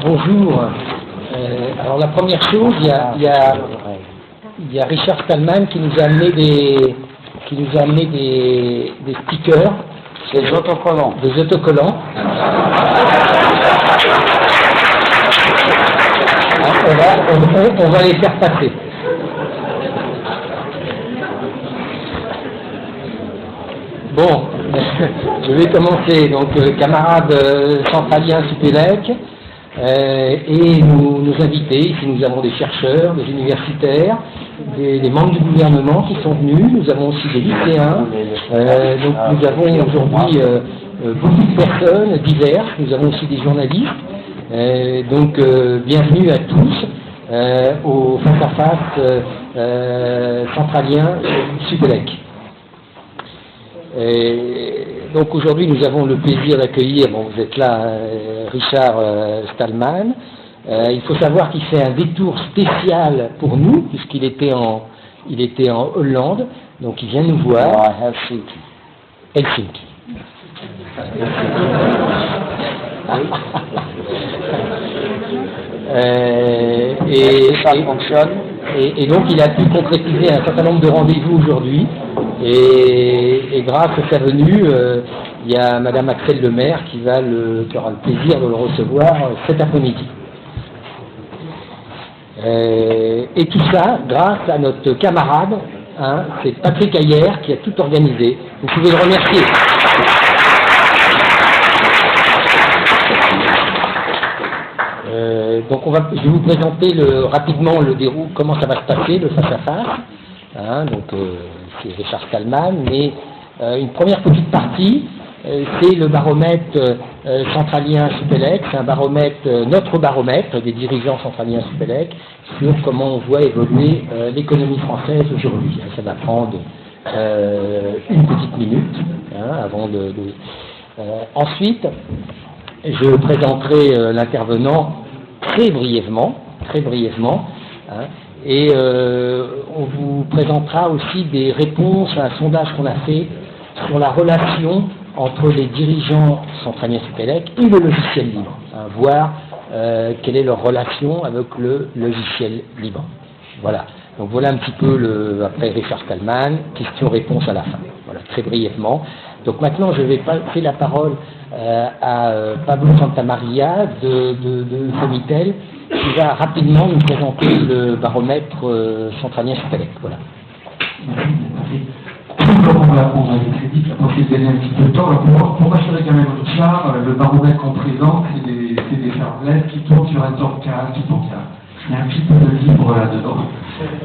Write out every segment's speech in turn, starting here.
Bonjour. Alors la première chose, il y a Richard Stallman qui nous a amené des stickers, des autocollants. On va les faire passer. Bon, je vais commencer. Donc, camarades centraliens Supélec et nos invités. Ici, nous avons des chercheurs, des universitaires, des membres du gouvernement qui sont venus. Nous avons aussi des lycéens. Donc, nous avons aujourd'hui beaucoup de personnes diverses. Nous avons aussi des journalistes. Donc, bienvenue à tous au face-à-face centralien Supélec. Donc aujourd'hui nous avons le plaisir d'accueillir, vous êtes là, Richard Stallman. Il faut savoir qu'il fait un détour spécial pour nous, puisqu'il était en Hollande, donc il vient nous voir. Helsinki. Et donc il a pu concrétiser un certain nombre de rendez-vous aujourd'hui. Et grâce à sa venue, il y a Madame Axel Lemaire qui aura le plaisir de le recevoir cet après-midi. Et tout ça grâce à notre camarade, c'est Patrick Ayer qui a tout organisé. Vous pouvez le remercier. Donc je vais vous présenter rapidement le déroulé, comment ça va se passer, le face-à-face. C'est Richard Stallman, mais une première petite partie, c'est le baromètre centralien Supélec, c'est un baromètre, notre baromètre des dirigeants centraliens Supélec, sur comment on voit évoluer l'économie française aujourd'hui. Ça va prendre une petite minute avant de... Ensuite, je présenterai l'intervenant très brièvement, et on vous présentera aussi des réponses à un sondage qu'on a fait sur la relation entre les dirigeants centraliens Supélec et le logiciel libre, voir quelle est leur relation avec le logiciel libre. Voilà. Donc voilà un petit peu après Richard Stallman, questions-réponses à la fin. Voilà, très brièvement. Donc maintenant je vais passer la parole à Pablo Santamaria de Fomitel, qui va rapidement nous présenter le baromètre centralien Supélec. Voilà. Donc on va aller très vite, pour essayer de gagner un petit peu de temps. Alors pour rassurer quand même Richard, le baromètre qu'on présente, c'est des charlettes qui tournent sur un torcade, il y a un petit peu de libre là-dedans.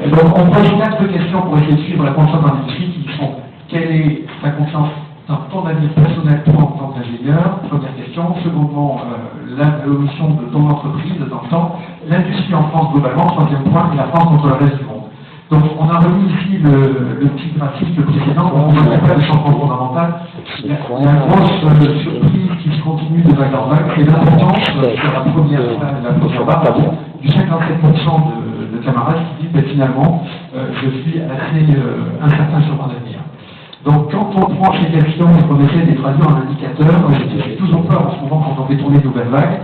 Et donc on pose 4 questions pour essayer de suivre la confiance dans l'industrie qui sont: quelle est ta confiance dans ton avis personnel toi en tant qu'ingénieur? Première question. Secondement, l'évolution de ton entreprise dans le temps, l'industrie en France globalement. Troisième point, et la France contre le reste du monde. Donc on a remis ici le petit graphique précédent, on voit pas le changement fondamental. La grosse surprise qui se continue de vague en vague, c'est l'importance sur la première barre du 57% de camarades qui disent finalement je suis assez incertain sur mon avenir. Donc quand on prend ces questions et qu'on essaie de les traduire en indicateurs, j'ai toujours peur en ce moment quand on fait tourner de nouvelles vagues,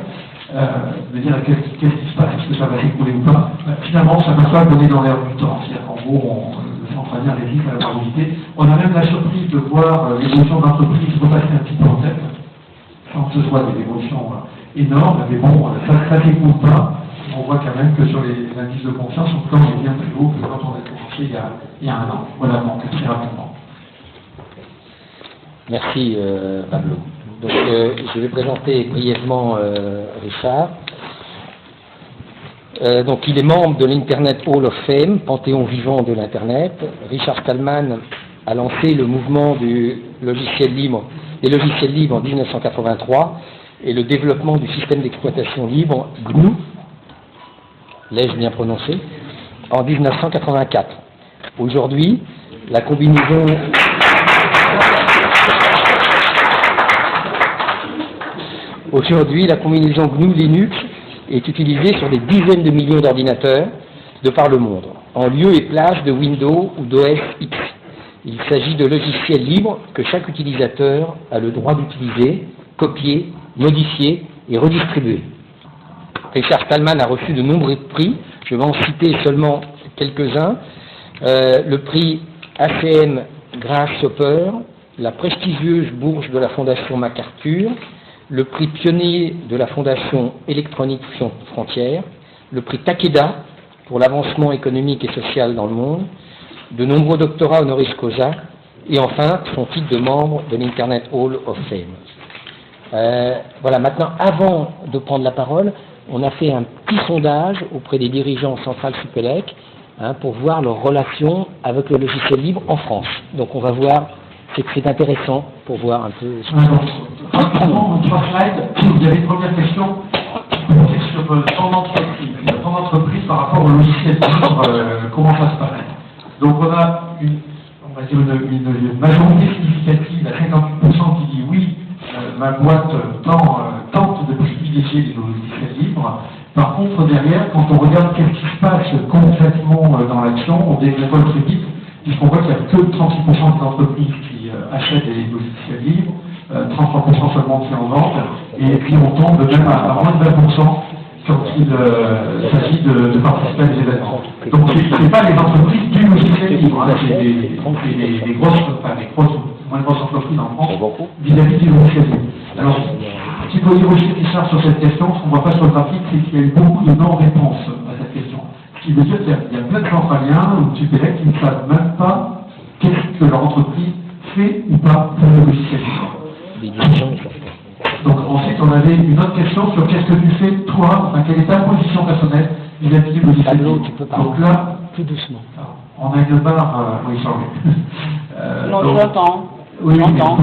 de dire qu'est-ce qui se passe, est-ce que ça va s'écrouler ou pas. Finalement, ça ne va pas donner dans l'air du temps. C'est-à-dire qu'en gros, le centralien résiste à la probabilité. On a même la surprise de voir l'évolution d'entreprise repasser un petit peu en tête, sans que ce soit des évolutions énormes, mais bon, ça ne s'écoule pas. On voit quand même que sur les indices de confiance, en tout cas, on est bien plus haut que quand on a commencé il y a un an. Voilà, donc très rapidement. Merci Pablo. Donc je vais présenter brièvement Richard. Donc il est membre de l'Internet Hall of Fame, panthéon vivant de l'Internet. Richard Stallman a lancé le mouvement des logiciels libres en 1983 et le développement du système d'exploitation libre GNU, l'ai-je bien prononcé, en 1984. Aujourd'hui, la combinaison GNU-Linux est utilisée sur des dizaines de millions d'ordinateurs de par le monde, en lieu et place de Windows ou d'OS X. Il s'agit de logiciels libres que chaque utilisateur a le droit d'utiliser, copier, modifier et redistribuer. Richard Stallman a reçu de nombreux prix. Je vais en citer seulement quelques-uns. Le prix ACM Grasshopper, la prestigieuse bourse de la Fondation MacArthur, le prix pionnier de la Fondation Électronique Frontières, le prix Takeda pour l'avancement économique et social dans le monde, de nombreux doctorats honoris causa, et enfin son titre de membre de l'Internet Hall of Fame. Voilà, maintenant, avant de prendre la parole, on a fait un petit sondage auprès des dirigeants centrales Supélec pour voir leur relation avec le logiciel libre en France. Donc on va voir, c'est intéressant pour voir un peu ce rapidement, 3 slides. Il y avait une première question sur ton entreprise par rapport au logiciel libre, comment ça se passe. Donc on a une majorité significative à 58% qui dit oui, ma boîte tente de privilégier les logiciels libres. Par contre, derrière, quand on regarde qu'est-ce qui se passe concrètement dans l'action, on dévoile très vite, puisqu'on voit qu'il n'y a que 36% des entreprises qui achètent des logiciels libres, 33% seulement qui en vendent, et puis on tombe même à moins de 20% quand il s'agit de participer à des événements. Donc ce n'est pas les entreprises du logiciel libre, c'est les grosses, moins grosses entreprises en France vis-à-vis du logiciel libre. Alors, si vous voulez rejeter Richard sur cette question, ce qu'on ne voit pas sur le graphique, c'est qu'il y a eu beaucoup de non-réponses à cette question. Ce qui veut dire qu'il y a plein de centraliens ou de Supélec qui ne savent même pas qu'est-ce que leur entreprise fait ou pas pour le logiciel libre. Donc ensuite, on avait une autre question sur qu'est-ce que tu fais, toi, quelle est ta position personnelle vis-à-vis du logiciel libre. Donc là, plus doucement. On a une barre, oui, sorry. Non, j'entends. Oui, j'entends.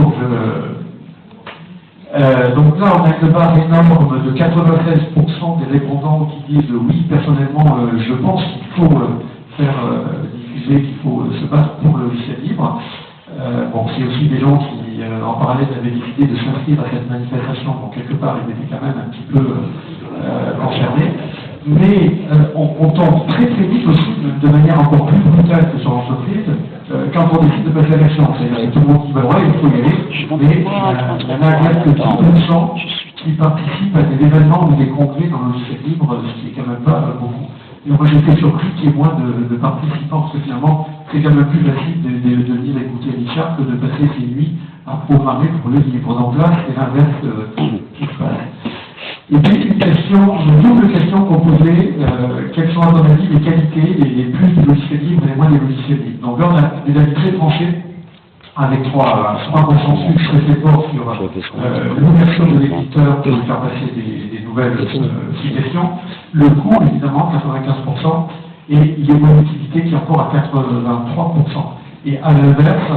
Donc là, on a une barre énorme de 96% des répondants qui disent oui, personnellement, je pense qu'il faut faire diffuser, qu'il faut se battre pour le logiciel libre. Bon, c'est aussi des gens qui, en parallèle, avaient décidé de s'inscrire à cette manifestation, donc quelque part, ils étaient quand même un petit peu concernés. Mais on tombe très très vite aussi, de manière encore plus brutale que sur l'entreprise, quand on décide de passer à l'action. C'est tout le monde qui va voir, il faut y aller, mais il y en a quelques 10% qui participent à des événements ou des congrès dans le logiciel libre, ce qui est quand même pas beaucoup. Et moi j'étais surpris qu'il y ait moins de participants, parce que finalement c'est quand même plus facile de venir écouter Richard que de passer ses nuits à programmer pour le livre. Donc là c'est l'inverse qui se passe. Et puis une double question qu'on posait, quelles sont à mon avis les qualités, les plus du logiciel libre et les moins des logiciels libres. Donc là on a des avis très tranchés, avec trois consensus très forts sur l'ouverture de l'éditeur pour faire passer des nouvelles suggestions, le coût évidemment 95%, et l'évolutivité qui est encore à 83%. Et à l'inverse,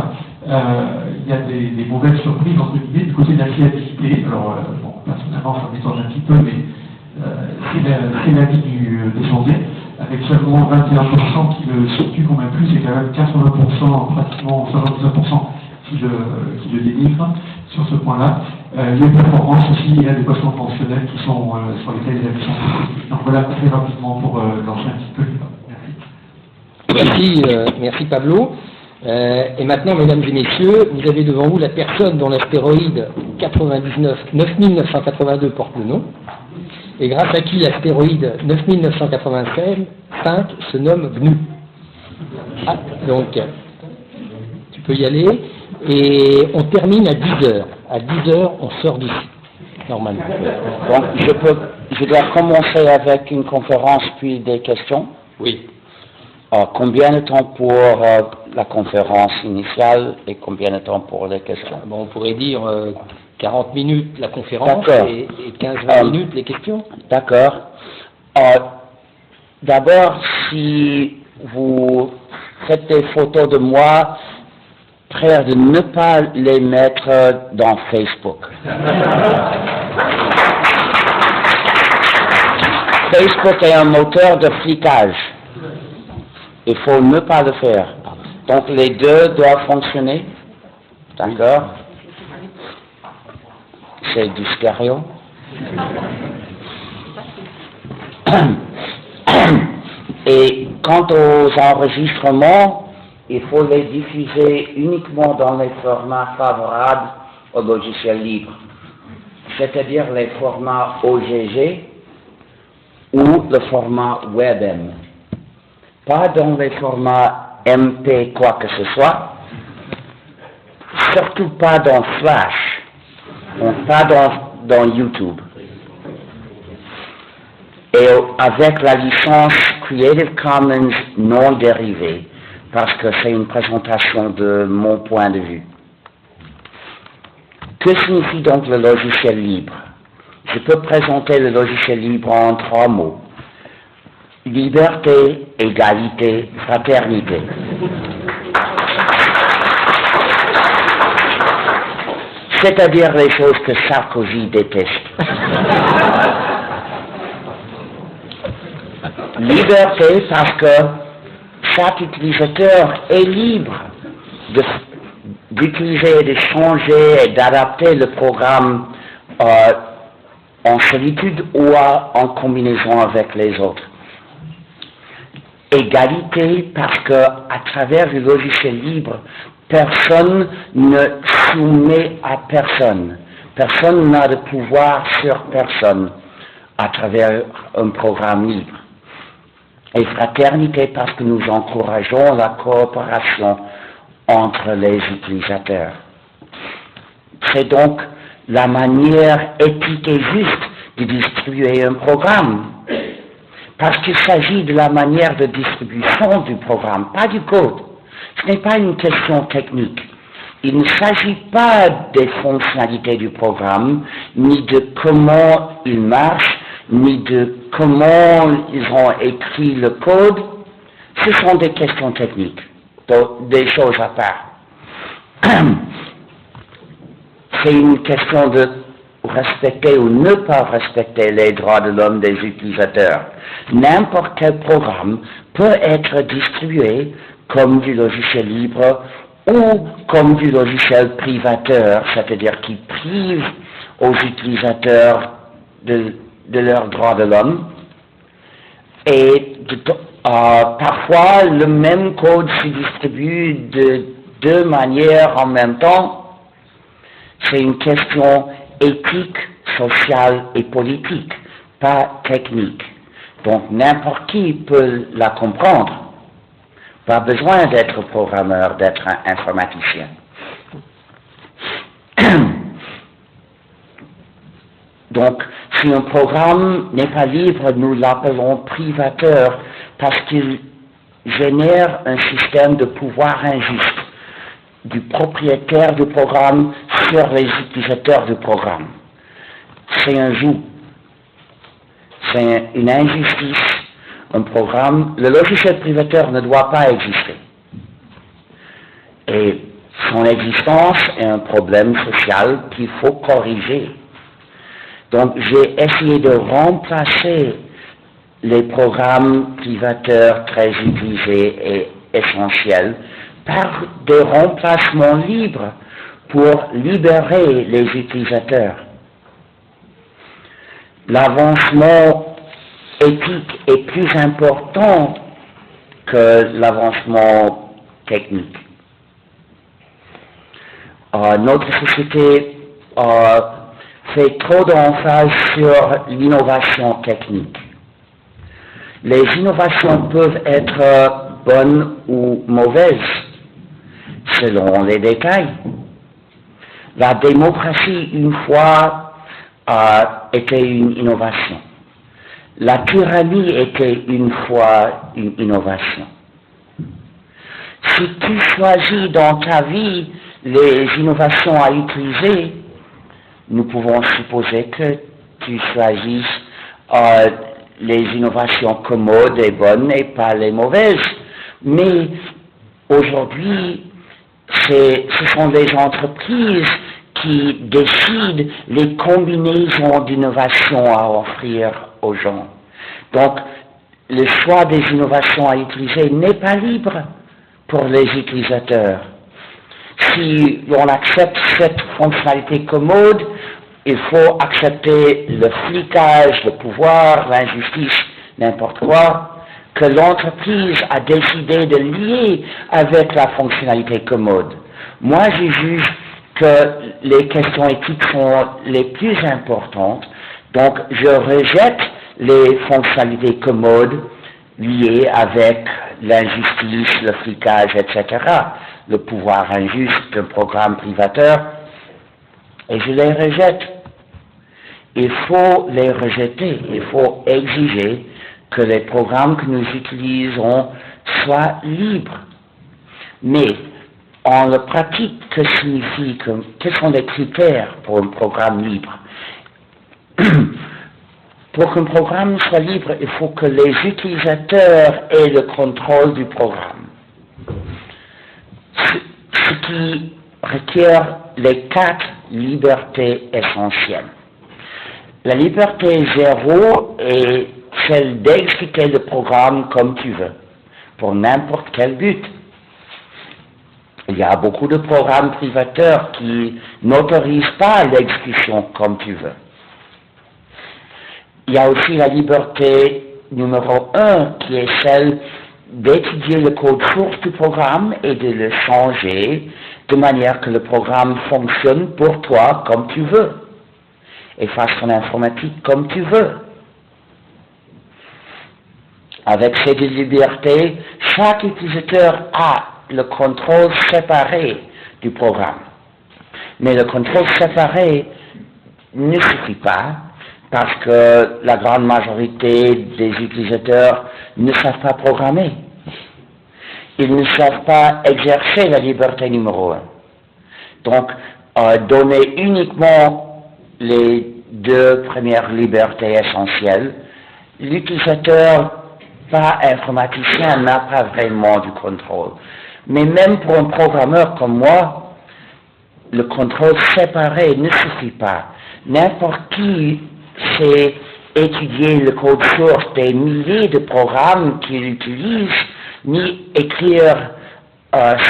il y a des mauvaises surprises entre guillemets du côté de la fiabilité. Alors bon, personnellement ça m'étonne un petit peu, mais c'est l'avis des sondés, avec seulement 21% qui le situent quand même plus, et quand même 80%, pratiquement 79% qui le délivrent sur ce point-là. Les performances aussi, et l'adéquation fonctionnelle qui sont sur lesquelles les avis sont positifs. Donc voilà très rapidement pour lancer un petit peu le débat. Merci Pablo. Et maintenant, mesdames et messieurs, vous avez devant vous la personne dont l'astéroïde 9982 porte le nom, et grâce à qui l'astéroïde 9985 se nomme GNU. Donc, tu peux y aller, et on termine à 10h. À 10h, on sort d'ici, normalement. Donc, je dois commencer avec une conférence, puis des questions. Oui. Combien de temps pour la conférence initiale et combien de temps pour les questions? Bon, on pourrait dire 40 minutes la conférence et 15-20 minutes les questions. D'accord. D'abord, si vous faites des photos de moi, prière de ne pas les mettre dans Facebook. Facebook est un moteur de flicage. Il faut ne pas le faire. Donc les deux doivent fonctionner. D'accord? C'est du stéréo. Et quant aux enregistrements, il faut les diffuser uniquement dans les formats favorables au logiciel libre, c'est-à-dire les formats OGG ou le format WebM. Pas dans les formats MP quoi que ce soit, surtout pas dans Flash, pas dans YouTube. Et avec la licence Creative Commons non dérivée, parce que c'est une présentation de mon point de vue. Que signifie donc le logiciel libre? Je peux présenter le logiciel libre en 3 mots. Liberté, égalité, fraternité. C'est-à-dire les choses que Sarkozy déteste. Liberté parce que chaque utilisateur est libre d'utiliser, de changer et d'adapter le programme en solitude ou en combinaison avec les autres. Égalité parce que à travers le logiciel libre, personne ne soumet à personne. Personne n'a de pouvoir sur personne à travers un programme libre. Et fraternité parce que nous encourageons la coopération entre les utilisateurs. C'est donc la manière éthique et juste de distribuer un programme. Parce qu'il s'agit de la manière de distribution du programme, pas du code. Ce n'est pas une question technique. Il ne s'agit pas des fonctionnalités du programme, ni de comment il marche, ni de comment ils ont écrit le code. Ce sont des questions techniques, des choses à part. C'est une question de respecter ou ne pas respecter les droits de l'homme des utilisateurs. N'importe quel programme peut être distribué comme du logiciel libre ou comme du logiciel privateur, c'est-à-dire qui prive aux utilisateurs de leurs droits de l'homme. Et parfois, le même code se distribue de 2 manières en même temps. C'est une question éthique, sociale et politique, pas technique. Donc n'importe qui peut la comprendre. Pas besoin d'être programmeur, d'être un informaticien. Donc, si un programme n'est pas libre, nous l'appelons privateur parce qu'il génère un système de pouvoir injuste du propriétaire du programme sur les utilisateurs du programme. C'est un joug. C'est une injustice. Un programme, le logiciel privateur ne doit pas exister. Et son existence est un problème social qu'il faut corriger. Donc j'ai essayé de remplacer les programmes privateurs très utilisés et essentiels par des remplacements libres pour libérer les utilisateurs. L'avancement éthique est plus important que l'avancement technique. Notre société fait trop d'emphase sur l'innovation technique. Les innovations peuvent être bonnes ou mauvaises, selon les détails. La démocratie, une fois, était une innovation. La tyrannie était une fois une innovation. Si tu choisis dans ta vie les innovations à utiliser, nous pouvons supposer que tu choisisses les innovations commodes et bonnes et pas les mauvaises. Mais aujourd'hui, ce sont les entreprises qui décident les combinaisons d'innovations à offrir aux gens. Donc, le choix des innovations à utiliser n'est pas libre pour les utilisateurs. Si l'on accepte cette fonctionnalité commode, il faut accepter le flicage, le pouvoir, l'injustice, n'importe quoi, que l'entreprise a décidé de lier avec la fonctionnalité commode. Moi, je juge que les questions éthiques sont les plus importantes, donc je rejette les fonctionnalités commodes liées avec l'injustice, le flicage, etc., le pouvoir injuste d'un programme privateur, et je les rejette. Il faut les rejeter, il faut exiger que les programmes que nous utilisons soient libres. Mais en le pratique, que signifie, quels sont les critères pour un programme libre? Pour qu'un programme soit libre, il faut que les utilisateurs aient le contrôle du programme. Ce qui requiert les 4 libertés essentielles. La liberté 0 est celle d'exécuter le programme comme tu veux, pour n'importe quel but. Il y a beaucoup de programmes privateurs qui n'autorisent pas l'exécution comme tu veux. Il y a aussi la liberté numéro 1 qui est celle d'étudier le code source du programme et de le changer de manière que le programme fonctionne pour toi comme tu veux et fasse ton informatique comme tu veux. Avec ces 2 libertés, chaque utilisateur a le contrôle séparé du programme. Mais le contrôle séparé ne suffit pas parce que la grande majorité des utilisateurs ne savent pas programmer. Ils ne savent pas exercer la liberté numéro 1. Donc, donner uniquement les 2 premières libertés essentielles, l'utilisateur pas informaticien n'a pas vraiment du contrôle. Mais même pour un programmeur comme moi, le contrôle séparé ne suffit pas. N'importe qui sait étudier le code source des milliers de programmes qu'il utilise, ni écrire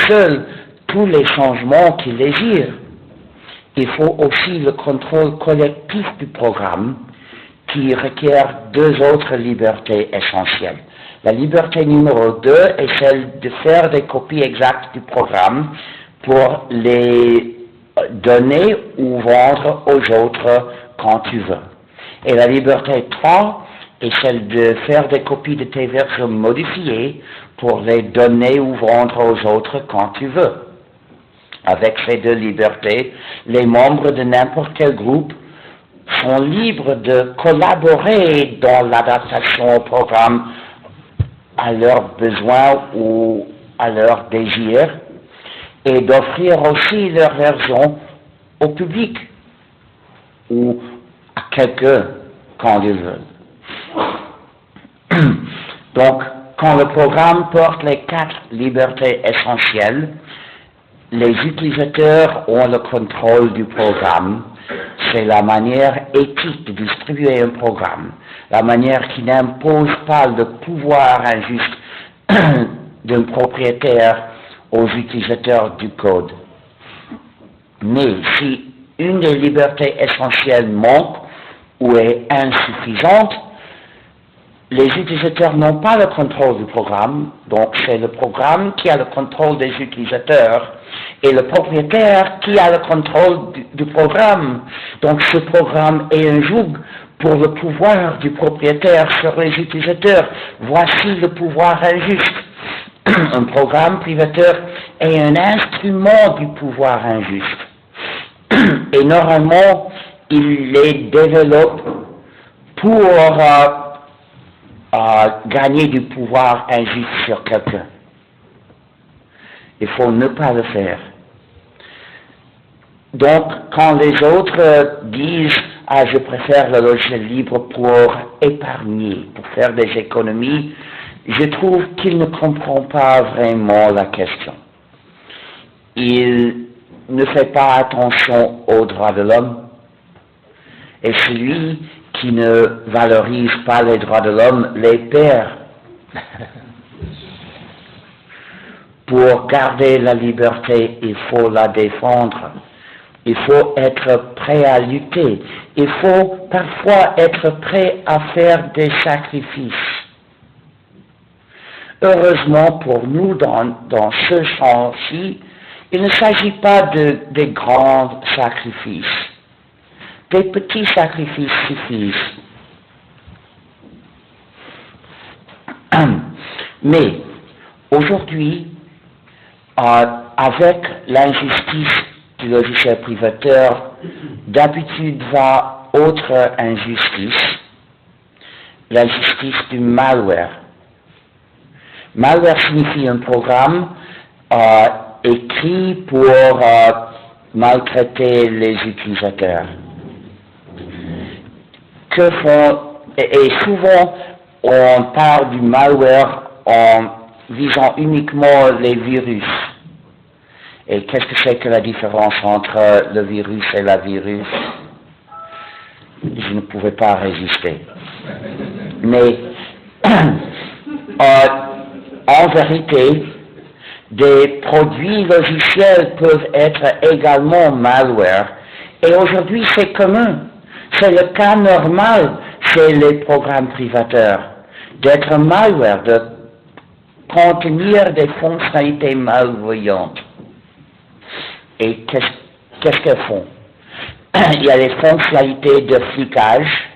seul tous les changements qu'il désire. Il faut aussi le contrôle collectif du programme qui requiert 2 autres libertés essentielles. La liberté numéro 2 est celle de faire des copies exactes du programme pour les donner ou vendre aux autres quand tu veux. Et la liberté 3 est celle de faire des copies de tes versions modifiées pour les donner ou vendre aux autres quand tu veux. Avec ces 2 libertés, les membres de n'importe quel groupe sont libres de collaborer dans l'adaptation au programme à leurs besoins ou à leurs désirs et d'offrir aussi leur version au public ou à quelqu'un quand ils veulent. Donc, quand le programme porte les 4 libertés essentielles, les utilisateurs ont le contrôle du programme. C'est la manière éthique de distribuer un programme, la manière qui n'impose pas le pouvoir injuste d'un propriétaire aux utilisateurs du code. Mais si une des libertés essentielles manque ou est insuffisante, les utilisateurs n'ont pas le contrôle du programme, donc c'est le programme qui a le contrôle des utilisateurs et le propriétaire qui a le contrôle du programme. Donc ce programme est un joug pour le pouvoir du propriétaire sur les utilisateurs. Voici le pouvoir injuste. Un programme privateur est un instrument du pouvoir injuste. Et normalement, il les développe pour gagner du pouvoir injuste sur quelqu'un. Il faut ne pas le faire. Donc, quand les autres disent « Ah, je préfère le logiciel libre pour épargner, pour faire des économies », je trouve qu'ils ne comprennent pas vraiment la question. Ils ne font pas attention aux droits de l'homme. Et celui qui ne valorise pas les droits de l'homme les perd. Pour garder la liberté, il faut la défendre. Il faut être prêt à lutter. Il faut parfois être prêt à faire des sacrifices. Heureusement pour nous, dans ce champ-ci, il ne s'agit pas de grands sacrifices. Des petits sacrifices suffisent. Mais aujourd'hui, avec l'injustice du logiciel privateur, d'habitude va autre injustice, l'injustice du malware. Malware signifie un programme écrit pour maltraiter les utilisateurs. Que font, et souvent on parle du malware en visant uniquement les virus. Et qu'est-ce que c'est que la différence entre le virus et la virus? Je ne pouvais pas résister. Mais en vérité, des produits logiciels peuvent être également malware. Et aujourd'hui, c'est commun. C'est le cas normal chez les programmes privateurs d'être malware, de contenir des fonctionnalités malveillantes. Et qu'est-ce qu'elles font? Il y a des fonctionnalités de flicage,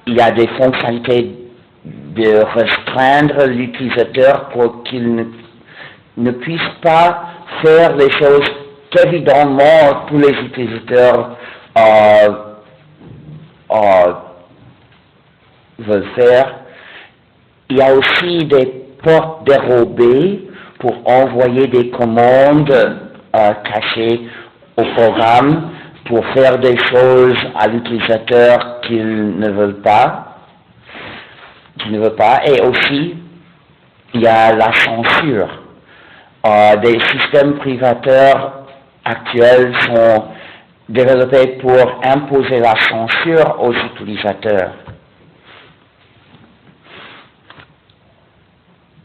il y a des fonctionnalités de restreindre l'utilisateur pour qu'il ne puisse pas faire les choses qu'évidemment tous les utilisateurs veulent faire. Il y a aussi des portes dérobées pour envoyer des commandes cachées au programme pour faire des choses à l'utilisateur qu'il ne veut pas. Et aussi, il y a la censure. Des systèmes privateurs actuels sont développés pour imposer la censure aux utilisateurs.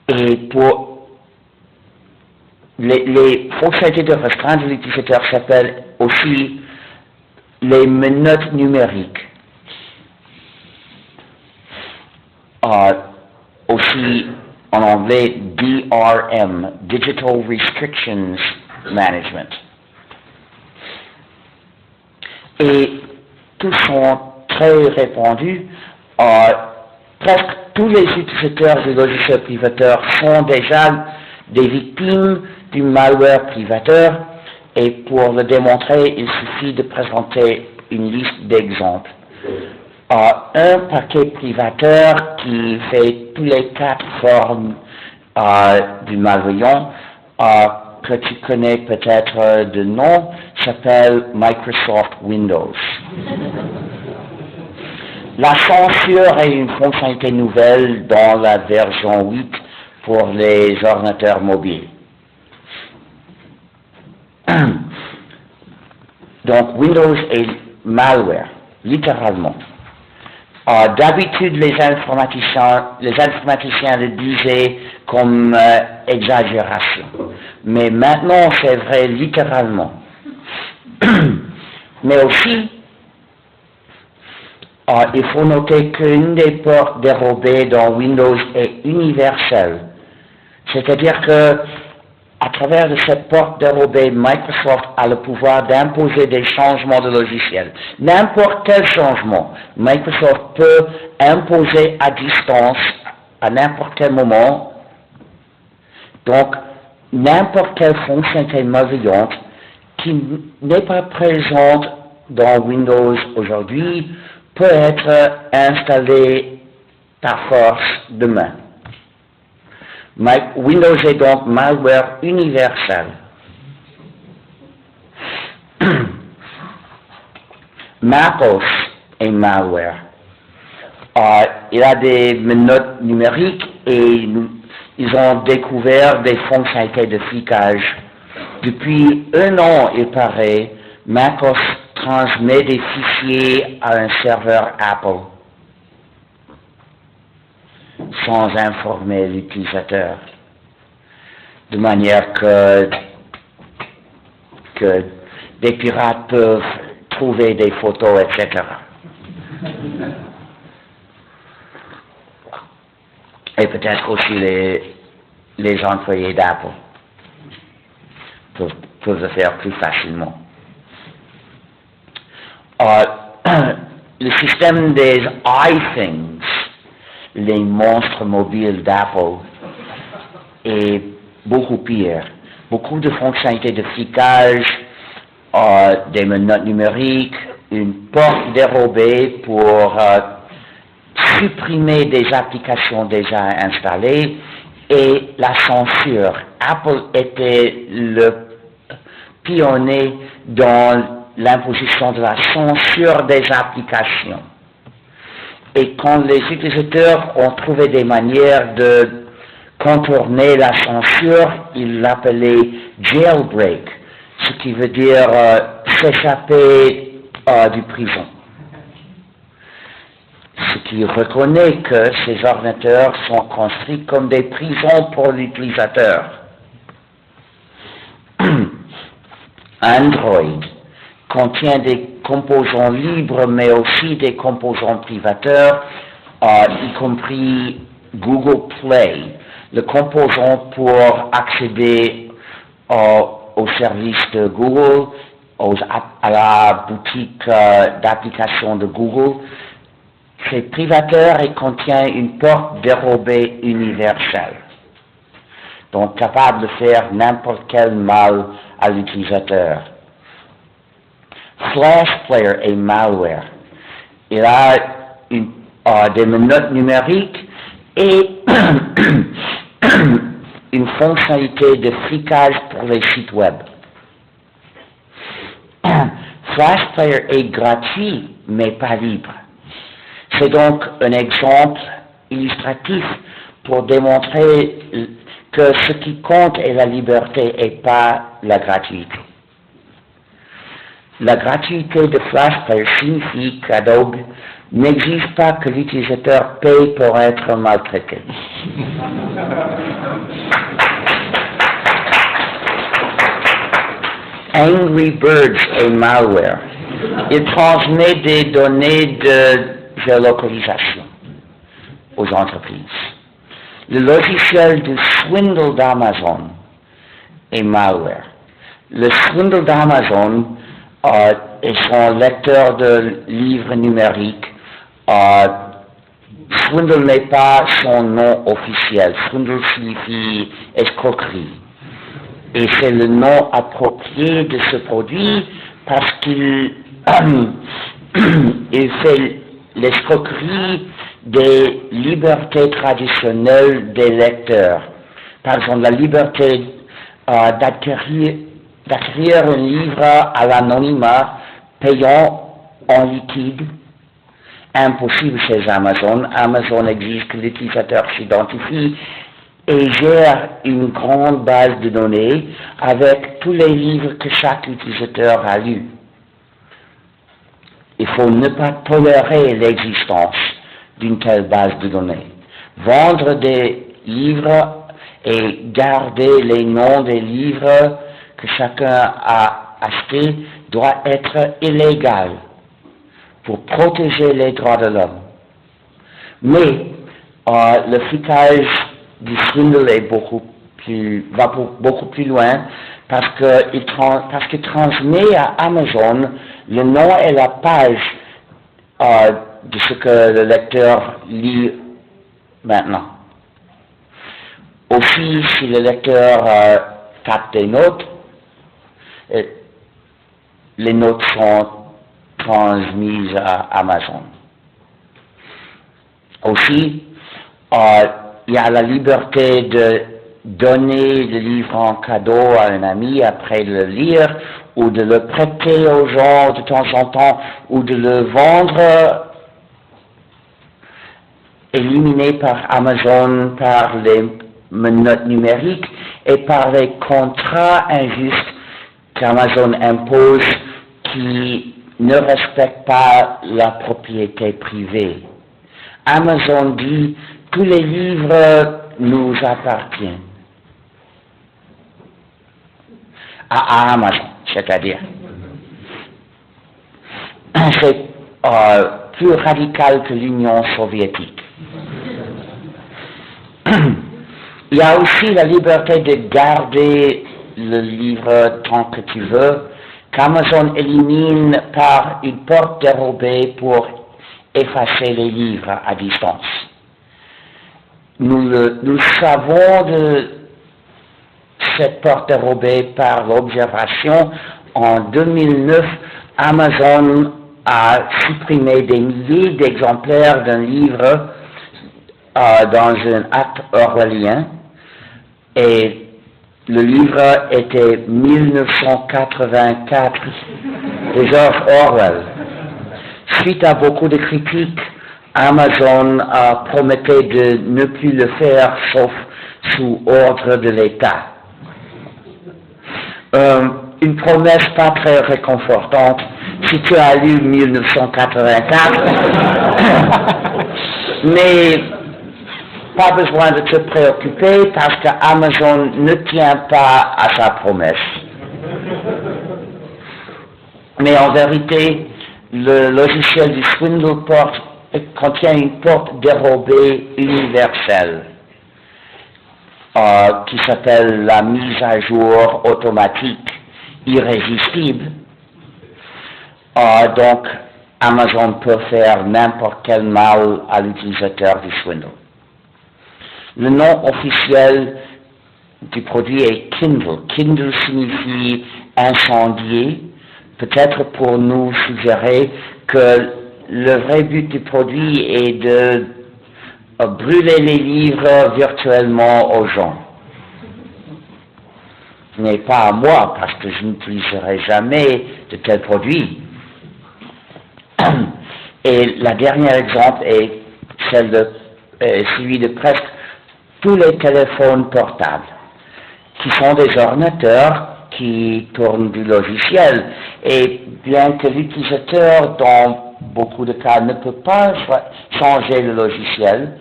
Et pour les fonctionnalités de restreindre l'utilisateur s'appellent aussi les menottes numériques. Aussi en anglais DRM, Digital Restrictions Management. Et tous sont très répandus. Presque tous les utilisateurs du logiciel privateur sont déjà des victimes du malware privateur, et pour le démontrer, il suffit de présenter une liste d'exemples. Un paquet privateur qui fait tous les 4 formes du malveillant, que tu connais peut-être de nom, s'appelle Microsoft Windows. La censure est une fonctionnalité nouvelle dans la version 8 pour les ordinateurs mobiles. Donc Windows est malware, littéralement. D'habitude, les informaticiens le disaient comme exagération. Mais maintenant, c'est vrai littéralement. Mais aussi, il faut noter qu'une des portes dérobées dans Windows est universelle. C'est-à-dire que, à travers de cette porte dérobée, Microsoft a le pouvoir d'imposer des changements de logiciel. N'importe quel changement, Microsoft peut imposer à distance, à n'importe quel moment. Donc, n'importe quelle fonctionnalité malveillante qui n'est pas présente dans Windows aujourd'hui peut être installée par force demain. Windows est donc malware universel. MacOS est malware. Il a des menottes numériques et ils ont découvert des fonctionnalités de flicage. Depuis 1 an, il paraît, MacOS transmet des fichiers à un serveur Apple sans informer l'utilisateur, de manière que des pirates peuvent trouver des photos, etc. Et peut-être aussi les employés d'Apple peuvent le faire plus facilement. Le système des iThings les monstres mobiles d'Apple et beaucoup pire. Beaucoup de fonctionnalités de flicage, des menottes numériques, une porte dérobée pour supprimer des applications déjà installées et la censure. Apple était le pionnier dans l'imposition de la censure des applications. Et quand les utilisateurs ont trouvé des manières de contourner la censure, ils l'appelaient jailbreak, ce qui veut dire s'échapper du prison. Ce qui reconnaît que ces ordinateurs sont construits comme des prisons pour l'utilisateur. Android contient des composants libres, mais aussi des composants privateurs, y compris Google Play, le composant pour accéder aux services de Google, à la boutique d'applications de Google. C'est privateur et contient une porte dérobée universelle, donc capable de faire n'importe quel mal à l'utilisateur. Flash Player est malware. Il a des menottes numériques et une fonctionnalité de flicage pour les sites web. Flash Player est gratuit, mais pas libre. C'est donc un exemple illustratif pour démontrer que ce qui compte est la liberté et pas la gratuité. La gratuité de Flash Player signifie qu'Adobe n'exige pas que l'utilisateur paye pour être maltraité. Angry Birds est malware. Il transmet des données de géolocalisation aux entreprises. Le logiciel du swindle d'Amazon est malware. Le swindle d'Amazon et son lecteur de livres numériques, swindle n'est pas son nom officiel. Swindle signifie escroquerie. Et c'est le nom approprié de ce produit parce qu'il il fait l'escroquerie des libertés traditionnelles des lecteurs. Par exemple, la liberté d'acquérir un livre à l'anonymat payant en liquide, impossible chez Amazon. Amazon exige que l'utilisateur s'identifie et gère une grande base de données avec tous les livres que chaque utilisateur a lus. Il faut ne pas tolérer l'existence d'une telle base de données. Vendre des livres et garder les noms des livres que chacun a achetés doit être illégal pour protéger les droits de l'homme. Mais le flicage du swindle est va beaucoup plus loin parce qu'il transmet à Amazon le nom et la page de ce que le lecteur lit maintenant. Aussi, si le lecteur tape des notes, les notes sont transmises à Amazon. Aussi, il y a la liberté de donner le livre en cadeau à un ami après le lire, ou de le prêter aux gens de temps en temps, ou de le vendre, éliminé par Amazon, par les menottes numériques et par les contrats injustes qu'Amazon impose qui ne respectent pas la propriété privée. Amazon dit tous les livres nous appartiennent. À Amazon, c'est-à-dire. C'est plus radical que l'Union soviétique. Il y a aussi la liberté de garder le livre tant que tu veux, qu'Amazon élimine par une porte dérobée pour effacer les livres à distance. nous savons de cette porte dérobée par l'observation. En 2009, Amazon a supprimé des milliers d'exemplaires d'un livre dans un acte orwellien, et le livre était 1984 de George Orwell. Suite à beaucoup de critiques, Amazon a prometté de ne plus le faire sauf sous ordre de l'État. Une promesse pas très réconfortante si tu as lu 1984, mais pas besoin de te préoccuper parce que Amazon ne tient pas à sa promesse. Mais en vérité, le logiciel du Swindle contient une porte dérobée universelle qui s'appelle la mise à jour automatique irrésistible. Donc, Amazon peut faire n'importe quel mal à l'utilisateur du Swindle. Le nom officiel du produit est Kindle. Kindle signifie incendier, peut-être pour nous suggérer que le vrai but du produit est de brûler les livres virtuellement aux gens. Mais pas à moi, parce que je n'utiliserai jamais de tels produits. Et le dernier exemple est celui de presque tous les téléphones portables, qui sont des ordinateurs qui tournent du logiciel. Et bien que l'utilisateur, dans beaucoup de cas, ne peut pas changer le logiciel,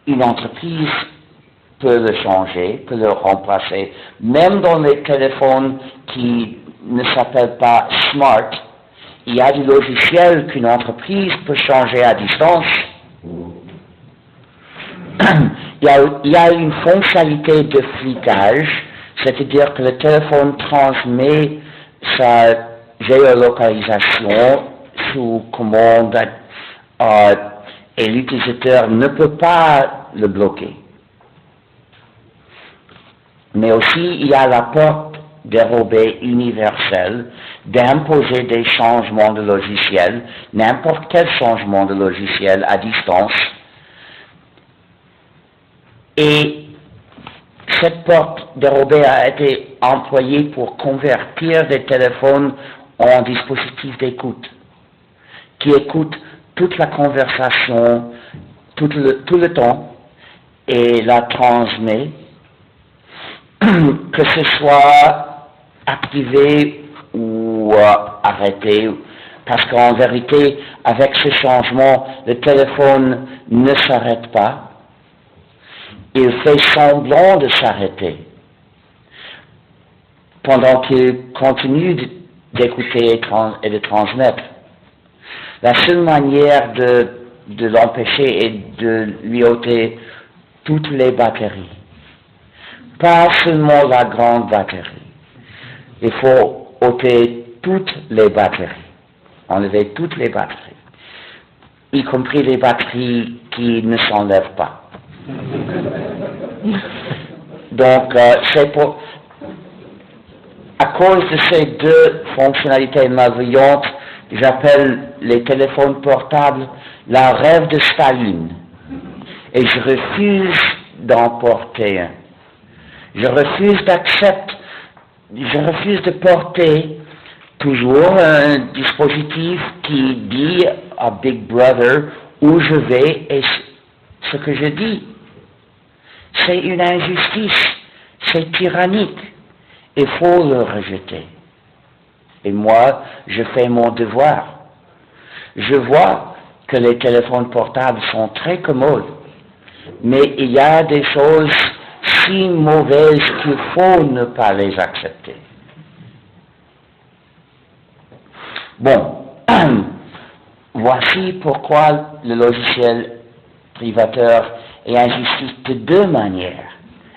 une entreprise peut le changer, peut le remplacer. Même dans les téléphones qui ne s'appellent pas smart, il y a du logiciel qu'une entreprise peut changer à distance. Il y a une fonctionnalité de flicage, c'est-à-dire que le téléphone transmet sa géolocalisation sous commande et l'utilisateur ne peut pas le bloquer. Mais aussi, il y a la porte dérobée universelle d'imposer des changements de logiciel, n'importe quel changement de logiciel à distance. Et cette porte dérobée a été employée pour convertir des téléphones en dispositifs d'écoute, qui écoutent toute la conversation, tout le temps, et la transmet, que ce soit activé ou arrêté, parce qu'en vérité, avec ce changement, le téléphone ne s'arrête pas. Il fait semblant de s'arrêter pendant qu'il continue d'écouter et de transmettre. La seule manière de l'empêcher est de lui ôter toutes les batteries. Pas seulement la grande batterie. Il faut ôter toutes les batteries. Enlever toutes les batteries. Y compris les batteries qui ne s'enlèvent pas. Donc, à cause de ces deux fonctionnalités malveillantes, j'appelle les téléphones portables la rêve de Staline. Et je refuse d'en porter un. Je refuse de porter toujours un dispositif qui dit à Big Brother où je vais et ce que je dis. C'est une injustice, c'est tyrannique. Il faut le rejeter. Et moi, je fais mon devoir. Je vois que les téléphones portables sont très commodes, mais il y a des choses si mauvaises qu'il faut ne pas les accepter. Bon, voici pourquoi le logiciel privateur est injuste de deux manières.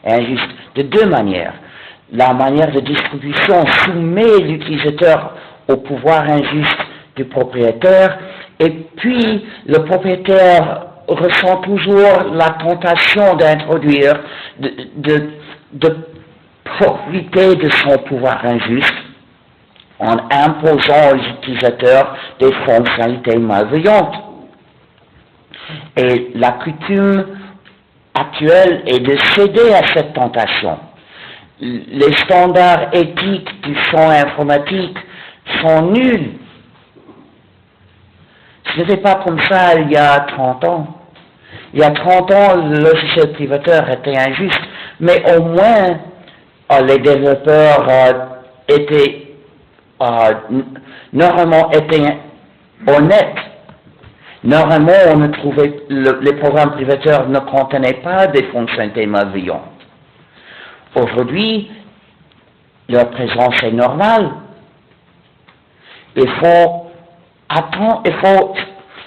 Injuste de deux manières. La manière de distribution soumet l'utilisateur au pouvoir injuste du propriétaire, et puis le propriétaire ressent toujours la tentation d'introduire, de profiter de son pouvoir injuste en imposant aux utilisateurs des fonctionnalités malveillantes. Et la coutume actuelle est de céder à cette tentation. Les standards éthiques du champ informatique sont nuls. Ce n'était pas comme ça il y a 30 ans. Il y a 30 ans, le logiciel privateur était injuste, mais au moins les développeurs normalement étaient honnêtes. Normalement, les programmes privateurs ne contenaient pas des fonctionnalités malveillantes. Aujourd'hui, leur présence est normale. Il faut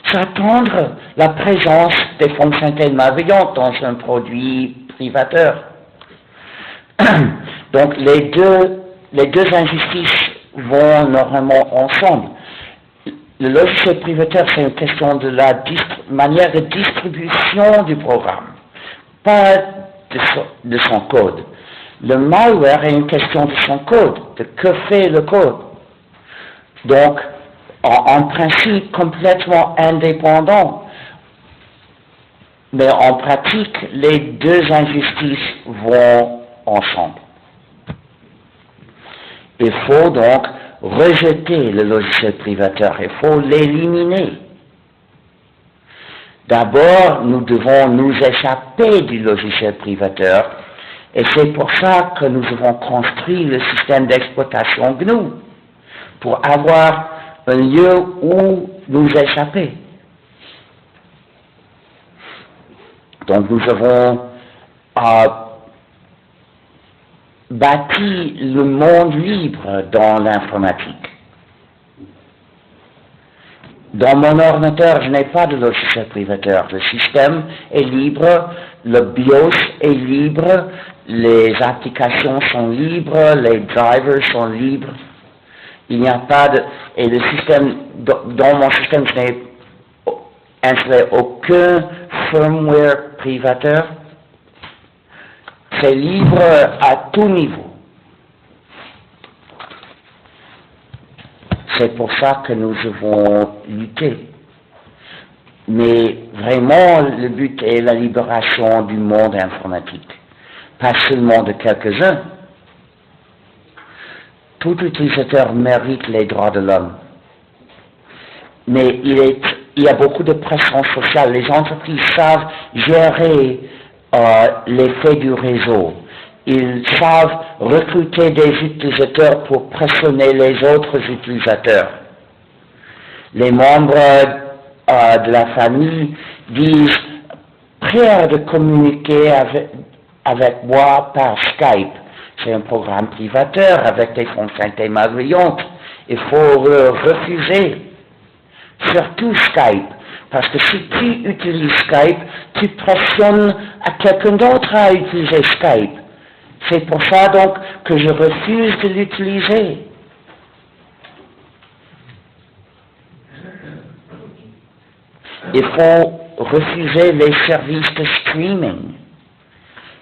s'attendre la présence des fonctionnalités malveillantes dans un produit privateur. Donc les deux injustices vont normalement ensemble. Le logiciel privateur, c'est une question de la manière de distribution du programme, pas de son code. Le malware est une question de son code, de que fait le code. Donc, en principe, complètement indépendant, mais en pratique, les deux injustices vont ensemble. Il faut donc rejeter le logiciel privateur, il faut l'éliminer. D'abord, nous devons nous échapper du logiciel privateur, et c'est pour ça que nous avons construit le système d'exploitation GNU, pour avoir un lieu où nous échapper. Donc nous avons bâti le monde libre dans l'informatique. Dans mon ordinateur, je n'ai pas de logiciel privateur. Le système est libre, le BIOS est libre, les applications sont libres, les drivers sont libres. Il n'y a pas de... Et le système, dans mon système, je n'ai installé aucun firmware privateur. C'est libre à tout niveau. C'est pour ça que nous devons lutter. Mais vraiment, le but est la libération du monde informatique. Pas seulement de quelques-uns. Tout utilisateur mérite les droits de l'homme. Mais il y a beaucoup de pression sociale. Les entreprises savent gérer l'effet du réseau. Ils savent recruter des utilisateurs pour pressionner les autres utilisateurs. Les membres de la famille disent « prêts de communiquer avec moi par Skype ». C'est un programme privateur avec des fonctionnalités malveillantes. Il faut le refuser. Surtout Skype. Parce que si tu utilises Skype, tu pressionnes à quelqu'un d'autre à utiliser Skype. C'est pour ça donc que je refuse de l'utiliser. Il faut refuser les services de streaming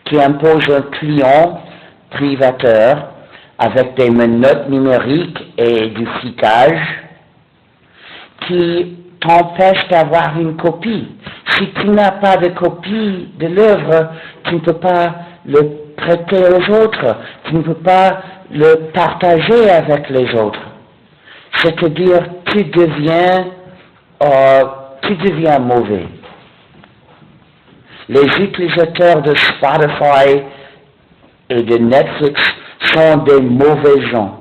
qui imposent un client privateur avec des menottes numériques et du flicage qui t'empêche d'avoir une copie. Si tu n'as pas de copie de l'œuvre, tu ne peux pas le prêter aux autres, tu ne peux pas le partager avec les autres. C'est-à-dire, tu deviens mauvais. Les utilisateurs de Spotify et de Netflix sont des mauvais gens.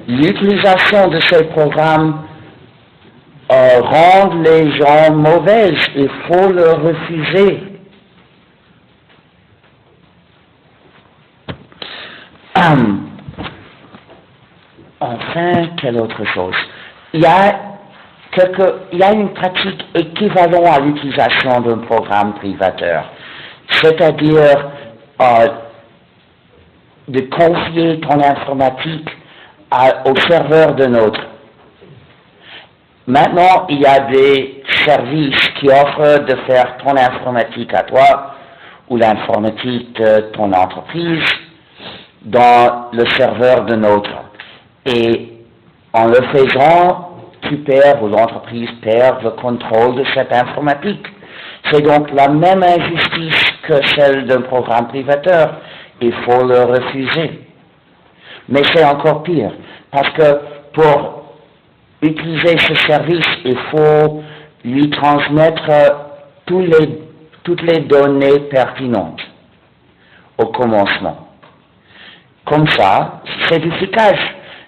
L'utilisation de ces programmes rend les gens mauvais. Il faut le refuser. Enfin, quelle autre chose? Il y a une pratique équivalente à l'utilisation d'un programme privateur, c'est-à-dire de confier ton informatique au serveur d'un autre. Maintenant, il y a des services qui offrent de faire ton informatique à toi ou l'informatique de ton entreprise dans le serveur de nôtre. Et en le faisant, tu perds ou l'entreprise perd le contrôle de cette informatique. C'est donc la même injustice que celle d'un programme privateur. Il faut le refuser. Mais c'est encore pire, parce que pour utiliser ce service, il faut lui transmettre toutes les données pertinentes au commencement. Comme ça, c'est efficace.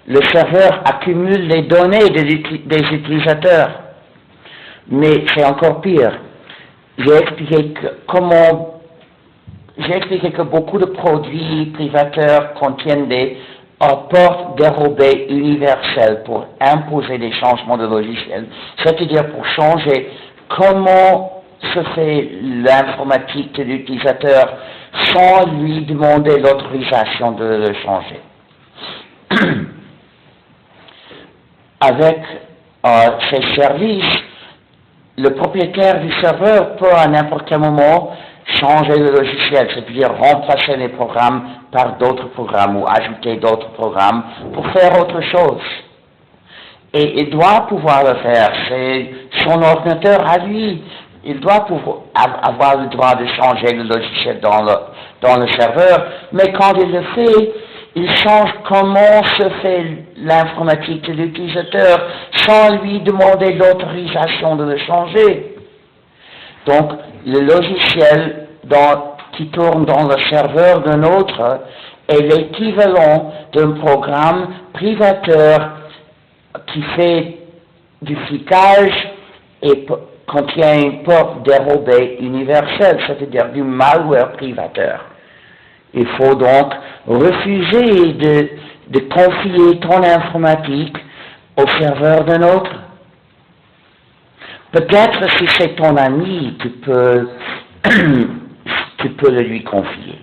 Le serveur accumule les données des utilisateurs. Mais c'est encore pire. J'ai expliqué que beaucoup de produits privateurs contiennent des portes dérobées universelles pour imposer des changements de logiciel, c'est-à-dire pour changer comment se fait l'informatique de l'utilisateur sans lui demander l'autorisation de le changer. Avec ces services, le propriétaire du serveur peut à n'importe quel moment changer le logiciel, c'est-à-dire remplacer les programmes par d'autres programmes ou ajouter d'autres programmes pour faire autre chose. Et il doit pouvoir le faire, c'est son ordinateur à lui. Il doit pouvoir avoir le droit de changer le logiciel dans le serveur, mais quand il le fait, il change comment se fait l'informatique de l'utilisateur sans lui demander l'autorisation de le changer. Donc, le logiciel qui tourne dans le serveur d'un autre est l'équivalent d'un programme privateur qui fait du flicage et contient une porte dérobée universelle, c'est-à-dire du malware privateur. Il faut donc refuser de confier ton informatique au serveur d'un autre. Peut-être si c'est ton ami, tu peux le lui confier.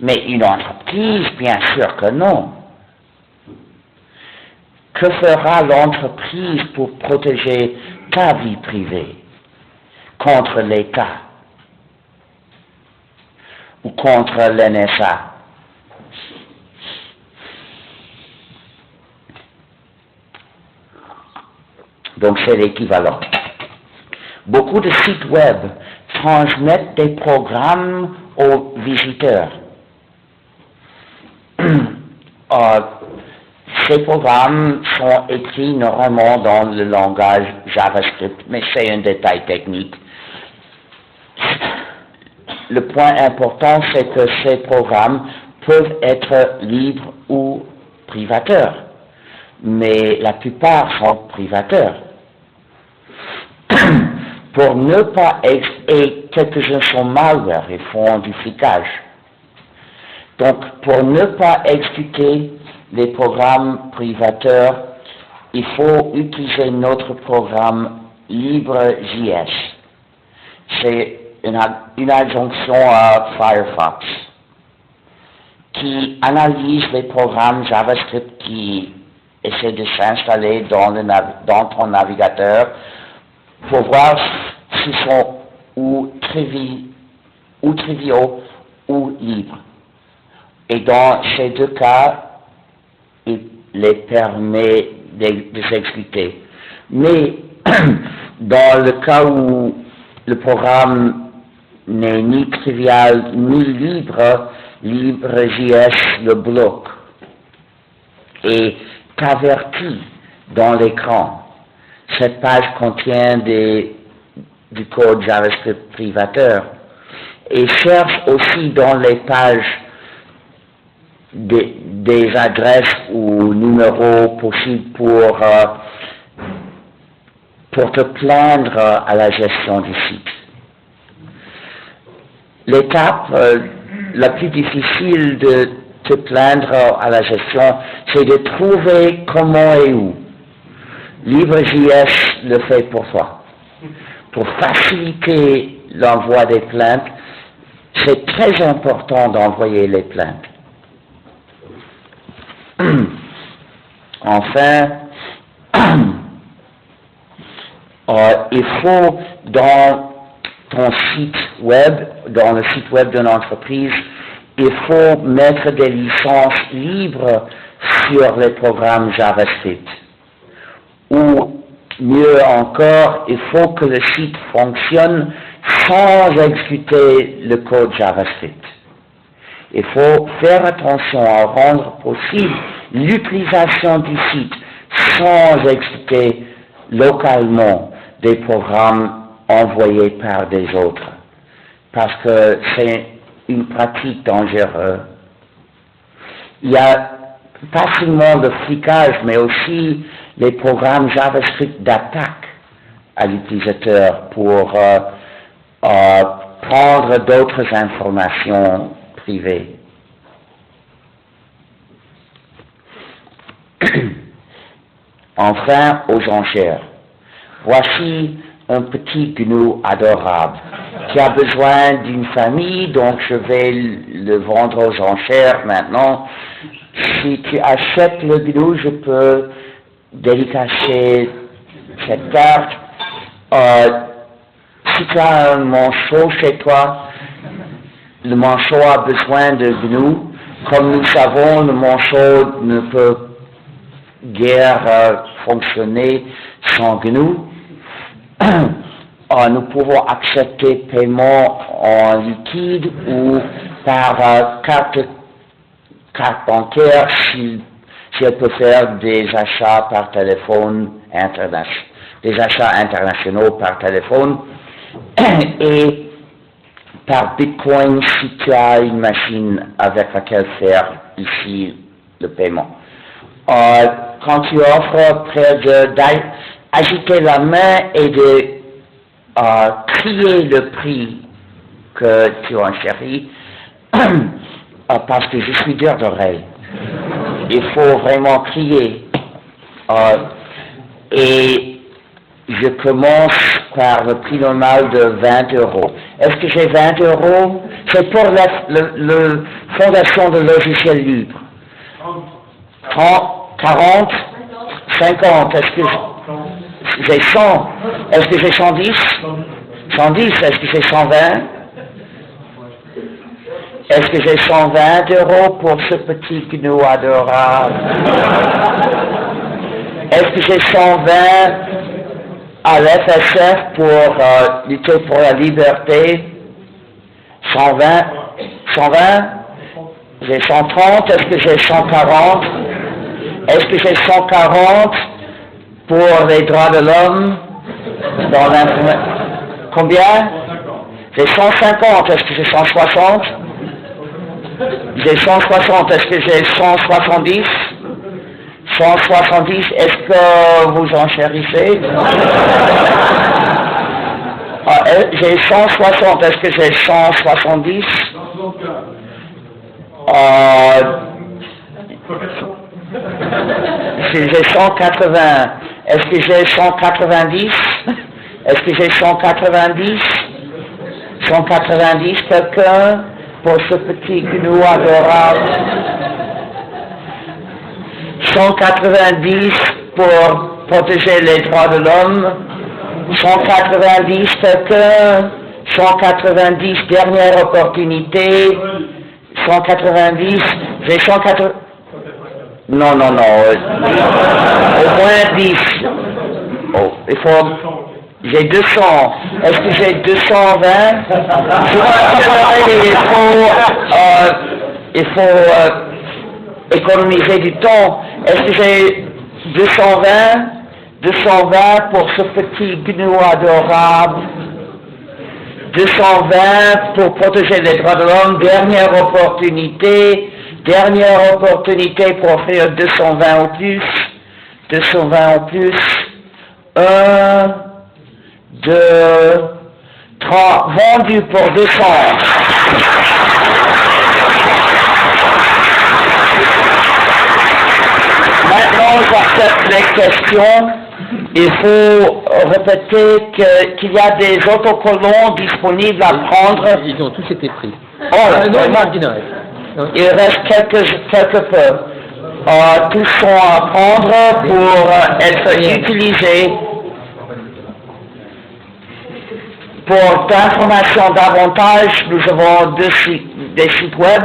Mais une entreprise, bien sûr que non. Que fera l'entreprise pour protéger ta vie privée contre l'État ou contre l'NSA? Donc c'est l'équivalent. Beaucoup de sites web transmettent des programmes aux visiteurs. Ces programmes sont écrits normalement dans le langage JavaScript, mais c'est un détail technique. Le point important, c'est que ces programmes peuvent être libres ou privateurs, mais la plupart sont privateurs. Pour ne pas et quelques-uns sont malware et font du flicage. Donc, pour ne pas exécuter les programmes privateurs, il faut utiliser notre programme LibreJS. C'est une adjonction à Firefox qui analyse les programmes JavaScript qui essaient de s'installer dans ton navigateur pour voir s'ils sont ou triviaux ou libres. Et dans ces deux cas, il les permet d'exécuter. Mais dans le cas où le programme n'est ni trivial ni libre, LibreJS le bloque et t'avertit dans l'écran. Cette page contient du code JavaScript privateur et cherche aussi dans les pages des adresses ou numéros possibles pour te plaindre à la gestion du site. L'étape la plus difficile de te plaindre à la gestion, c'est de trouver comment et où. LibreJS le fait pour toi. Pour faciliter l'envoi des plaintes, c'est très important d'envoyer les plaintes. Enfin, il faut dans ton site web, dans le site web d'une entreprise, il faut mettre des licences libres sur les programmes JavaScript. Ou mieux encore, il faut que le site fonctionne sans exécuter le code JavaScript. Il faut faire attention à rendre possible l'utilisation du site sans exécuter localement des programmes envoyés par des autres, parce que c'est une pratique dangereuse. Il y a pas seulement le flicage, mais aussi les programmes JavaScript d'attaque à l'utilisateur pour prendre d'autres informations privées. Enfin, aux enchères. Voici un petit gnou adorable qui a besoin d'une famille, donc je vais le vendre aux enchères maintenant. Si tu achètes le gnou, je peux dédicacer cette carte. Si tu as un manchot chez toi, le manchot a besoin de gnou. Comme nous savons, le manchot ne peut guère fonctionner sans gnou. Nous pouvons accepter paiement en liquide ou par carte bancaire si elle peut faire des achats par téléphone des achats internationaux par téléphone et par Bitcoin si tu as une machine avec laquelle faire ici le paiement. Quand tu offres près d'agiter la main et de crier le prix que tu enchéris, parce que je suis dur d'oreille. Il faut vraiment crier. Et je commence par le prix normal de 20 €. Est-ce que j'ai 20 €? C'est pour la fondation de logiciels libres. 30, 40, 50, est-ce que j'ai 100? Est-ce que j'ai 110? 110, est-ce que j'ai 120? Est-ce que j'ai 120 € pour ce petit gnou adorable? Est-ce que j'ai 120 à l'FSF pour lutter pour la liberté? 120? 120? J'ai 130, est-ce que j'ai 140? Est-ce que j'ai 140 pour les droits de l'homme dans l'information? Combien? J'ai 150, est-ce que j'ai 160? J'ai 160, est-ce que j'ai 170? 170, est-ce que vous enchérissez? J'ai 160, est-ce que j'ai 170? J'ai 180, est-ce que j'ai 190? Est-ce que j'ai 190? 190, quelqu'un pour ce petit gnou adorable? 190 pour protéger les droits de l'homme? 190, quelqu'un? 190, dernière opportunité? 190, j'ai 180... Non, au moins 10. Oh, j'ai 200. Est-ce que j'ai 220? Il faut économiser du temps. Est-ce que j'ai 220? 220 pour ce petit gnou adorable. 220 pour protéger les droits de l'homme. Dernière opportunité pour offrir 220 ou plus. 220 ou plus. 1, 2, 3. Vendu pour 200. Maintenant, j'accepte les questions. Il faut répéter qu'il y a des autocollants disponibles à prendre. Ils ont tous été pris. Il reste quelques peu. Tous sont à prendre pour être utilisés. Pour d'informations davantage, nous avons des sites web.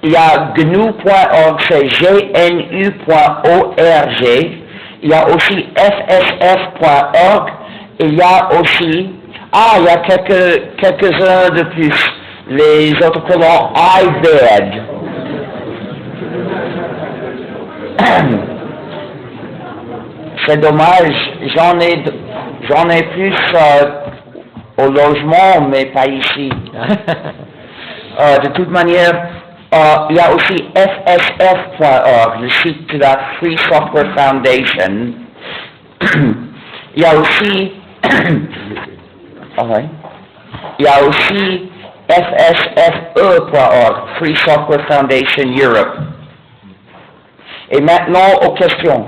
Il y a gnu.org, c'est gnu.org. Il y a aussi fsf.org. Il y a aussi, il y a quelques-uns de plus. Les autocollants iBed. C'est dommage, j'en ai plus au logement, mais pas ici. De toute manière, il y a aussi fsf.org, le site de la Free Software Foundation. Il y a aussi, fsfe.org, Free Software Foundation Europe. Et maintenant, aux questions.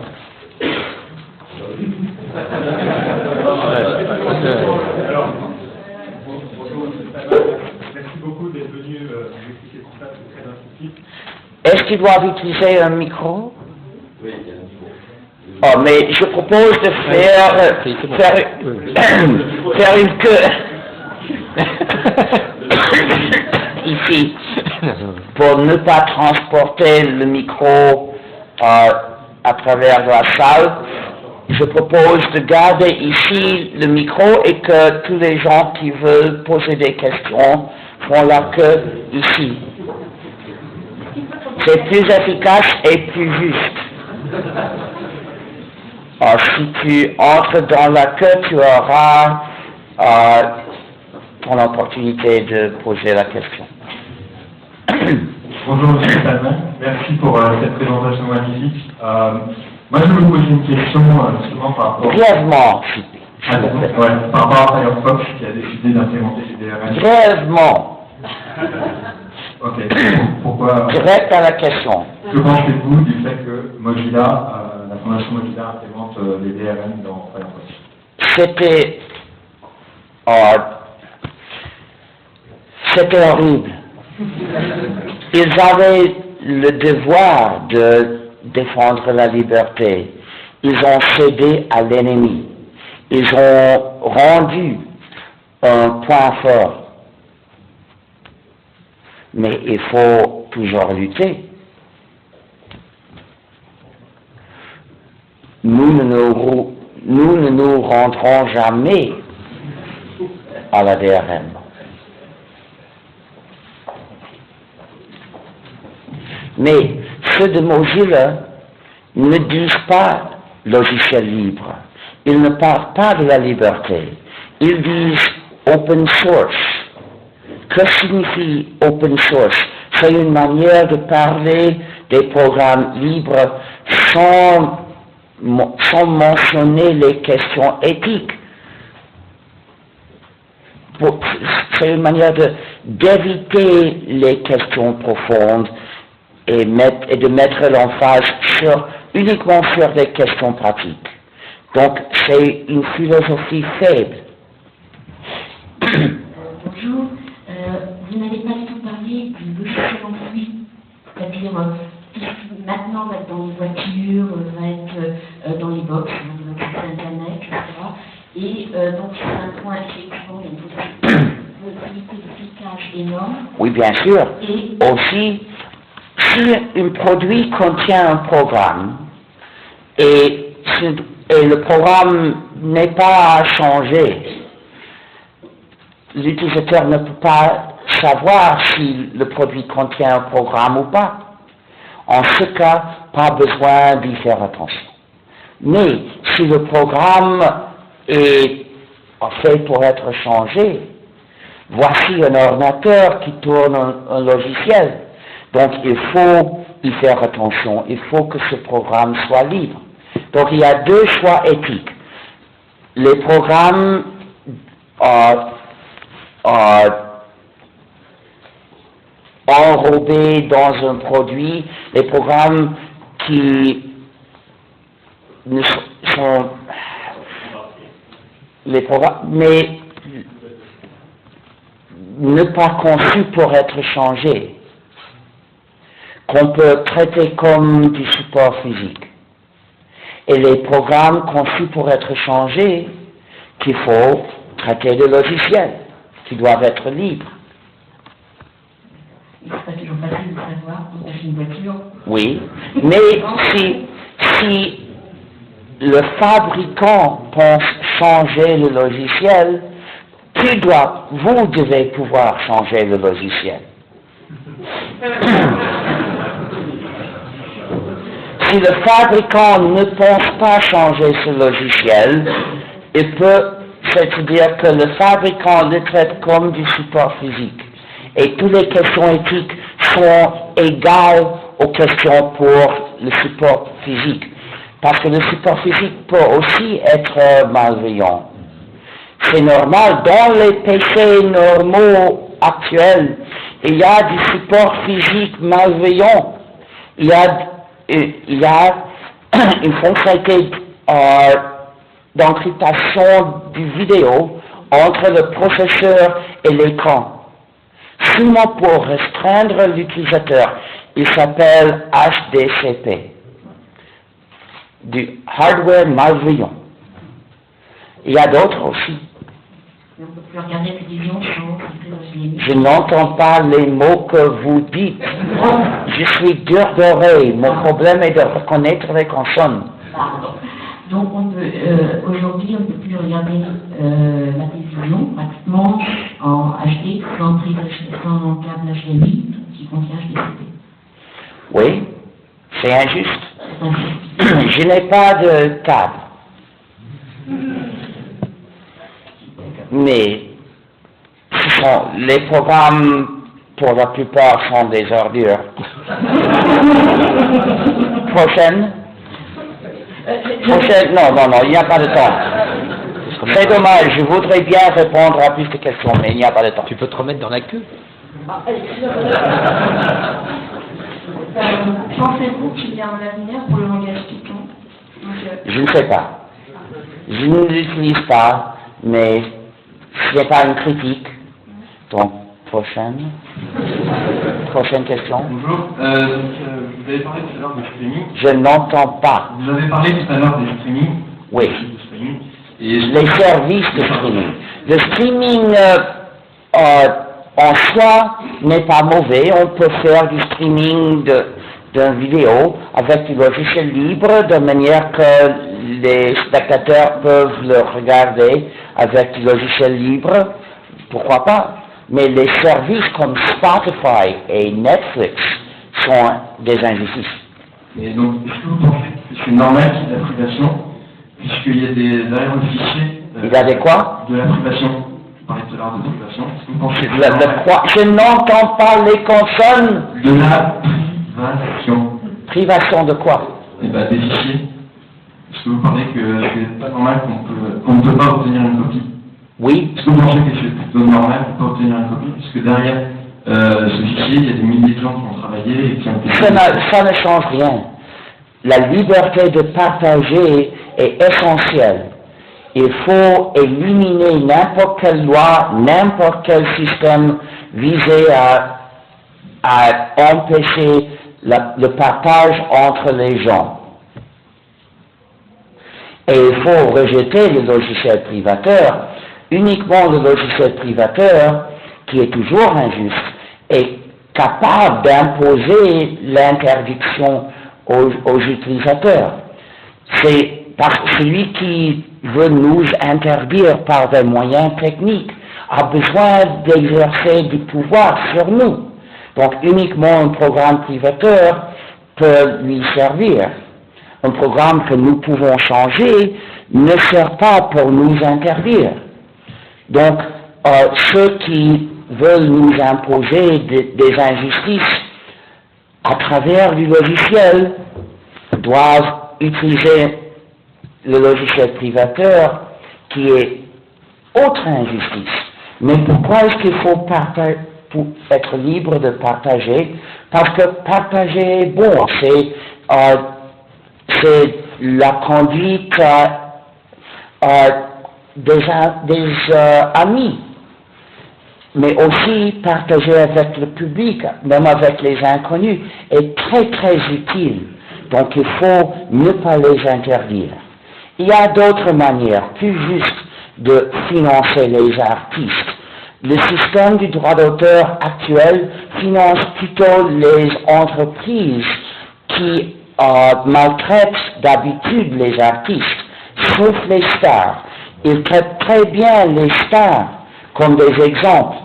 Merci beaucoup d'être venu nous expliquer tout ça, c'est très instructif. Est-ce qu'ils doivent utiliser un micro? Oui, il y a un micro. Oh, mais je propose de faire une queue ici pour ne pas transporter le micro à travers la salle. Je propose de garder ici le micro et que tous les gens qui veulent poser des questions font leur queue ici. C'est plus efficace et plus juste. Alors, si tu entres dans la queue, tu auras ton opportunité de poser la question. Bonjour M. Salman, merci pour cette présentation magnifique. Moi je vais vous poser une question justement par rapport... Brièvement, par rapport à Firefox qui a décidé d'implémenter les DRM. Brièvement. Ok, pourquoi... Direct à la question. Que pensez-vous du fait que Mozilla, la fondation Mozilla implémente les DRM dans Firefox? C'était horrible. Ils avaient le devoir de défendre la liberté. Ils ont cédé à l'ennemi. Ils ont rendu un point fort. Mais il faut toujours lutter. Nous ne nous rendrons jamais à la DRM. Mais ceux de Mozilla ne disent pas logiciel libre. Ils ne parlent pas de la liberté. Ils disent open source. Que signifie open source? C'est une manière de parler des programmes libres sans mentionner les questions éthiques. C'est une manière d'éviter les questions profondes et de mettre l'emphase uniquement sur les questions pratiques. Donc, c'est une philosophie faible. Bonjour, vous n'avez pas du tout parlé du logiciel enfoui, c'est-à-dire maintenant va être dans les voitures, va être dans les box, dans les sites internet, etc. Et donc c'est un point effectivement d'une possibilité de cliquage énorme. Oui, bien sûr. Et aussi, si un produit contient un programme et le programme n'est pas à changer, l'utilisateur ne peut pas savoir si le produit contient un programme ou pas. En ce cas, pas besoin d'y faire attention. Mais si le programme est fait pour être changé, voici un ordinateur qui tourne un logiciel. Donc il faut y faire attention. Il faut que ce programme soit libre. Donc il y a deux choix éthiques. Les programmes enrobés dans un produit, les programmes qui ne sont les programmes, mais ne pas conçus pour être changés, qu'on peut traiter comme du support physique. Et les programmes conçus pour être changés, qu'il faut traiter de logiciel. qui doivent être libres. C'est pas toujours facile de savoir quand on fait une voiture. Oui, mais si le fabricant pense changer le logiciel, vous devez pouvoir changer le logiciel. Si le fabricant ne pense pas changer ce logiciel, il peut, c'est-à-dire que le fabricant le traite comme du support physique. Et toutes les questions éthiques sont égales aux questions pour le support physique. Parce que le support physique peut aussi être malveillant. C'est normal, dans les PC normaux actuels, il y a du support physique malveillant. Il y a une fonctionnalité d'encryptation du vidéo entre le processeur et l'écran. Seulement pour restreindre l'utilisateur, il s'appelle HDCP, du hardware malveillant. Il y a d'autres aussi. On peut plus regarder la télévision sans. Je n'entends pas les mots que vous dites. Je suis dur d'oreille. Mon problème est de reconnaître les consonnes. Pardon. Donc aujourd'hui, on ne peut plus regarder la télévision pratiquement en HD, sans câble HDMI qui contient HDCP. Oui, c'est injuste. Je n'ai pas de câble. Mais les programmes, pour la plupart, sont des ordures. Prochaine? Non, il n'y a pas de temps. C'est dommage, je voudrais bien répondre à plus de questions, mais il n'y a pas de temps. Tu peux te remettre dans la queue. Pensez-vous qu'il y a un avenir pour le langage Python? Je ne sais pas. Je ne l'utilise pas, mais ce n'est pas une critique. Donc, prochaine question. Bonjour, vous avez parlé tout à l'heure de streaming. Je n'entends pas. Vous avez parlé tout à l'heure des streaming. Oui. De streaming. Les services de streaming. Le streaming en soi n'est pas mauvais. On peut faire du streaming d'une vidéo avec du logiciel libre de manière que les spectateurs peuvent le regarder avec du logiciel libre. Pourquoi pas? Mais les services comme Spotify et Netflix sont des injustices. Et donc, est-ce que vous pensez que c'est normal qu'il y ait de la privation, puisqu'il y a derrière le fichier... Il y a des quoi? De la privation. Vous parlez tout à l'heure de privation. Est-ce que vous pensez que je n'entends pas les consonnes. De la privation. Privation de quoi? Eh bien, des fichiers. Est-ce que vous parlez que c'est pas normal qu'on ne peut pas obtenir une copie? Oui. Est-ce que vous pensez que c'est plutôt normal de ne pas obtenir une copie? Puisque derrière ce fichier, il y a des milliers de gens qui ont travaillé et qui ont été... Ça ne change rien. La liberté de partager est essentielle. Il faut éliminer n'importe quelle loi, n'importe quel système visé à empêcher le partage entre les gens. Et il faut rejeter le logiciel privateur. Uniquement le logiciel privateur, qui est toujours injuste, est capable d'imposer l'interdiction aux utilisateurs. C'est parce que celui qui veut nous interdire par des moyens techniques a besoin d'exercer du pouvoir sur nous. Donc uniquement un programme privateur peut lui servir. Un programme que nous pouvons changer ne sert pas pour nous interdire. Donc, ceux qui veulent nous imposer des injustices à travers du logiciel doivent utiliser le logiciel privateur qui est autre injustice. Mais pourquoi est-ce qu'il faut pour être libre de partager? Parce que partager est bon, c'est la conduite des amis, mais aussi partager avec le public, même avec les inconnus, est très très utile. Donc il faut ne pas les interdire. Il y a d'autres manières plus justes de financer les artistes. Le système du droit d'auteur actuel finance plutôt les entreprises qui maltraitent d'habitude les artistes, sauf les stars. Ils traitent très bien les stars comme des exemples.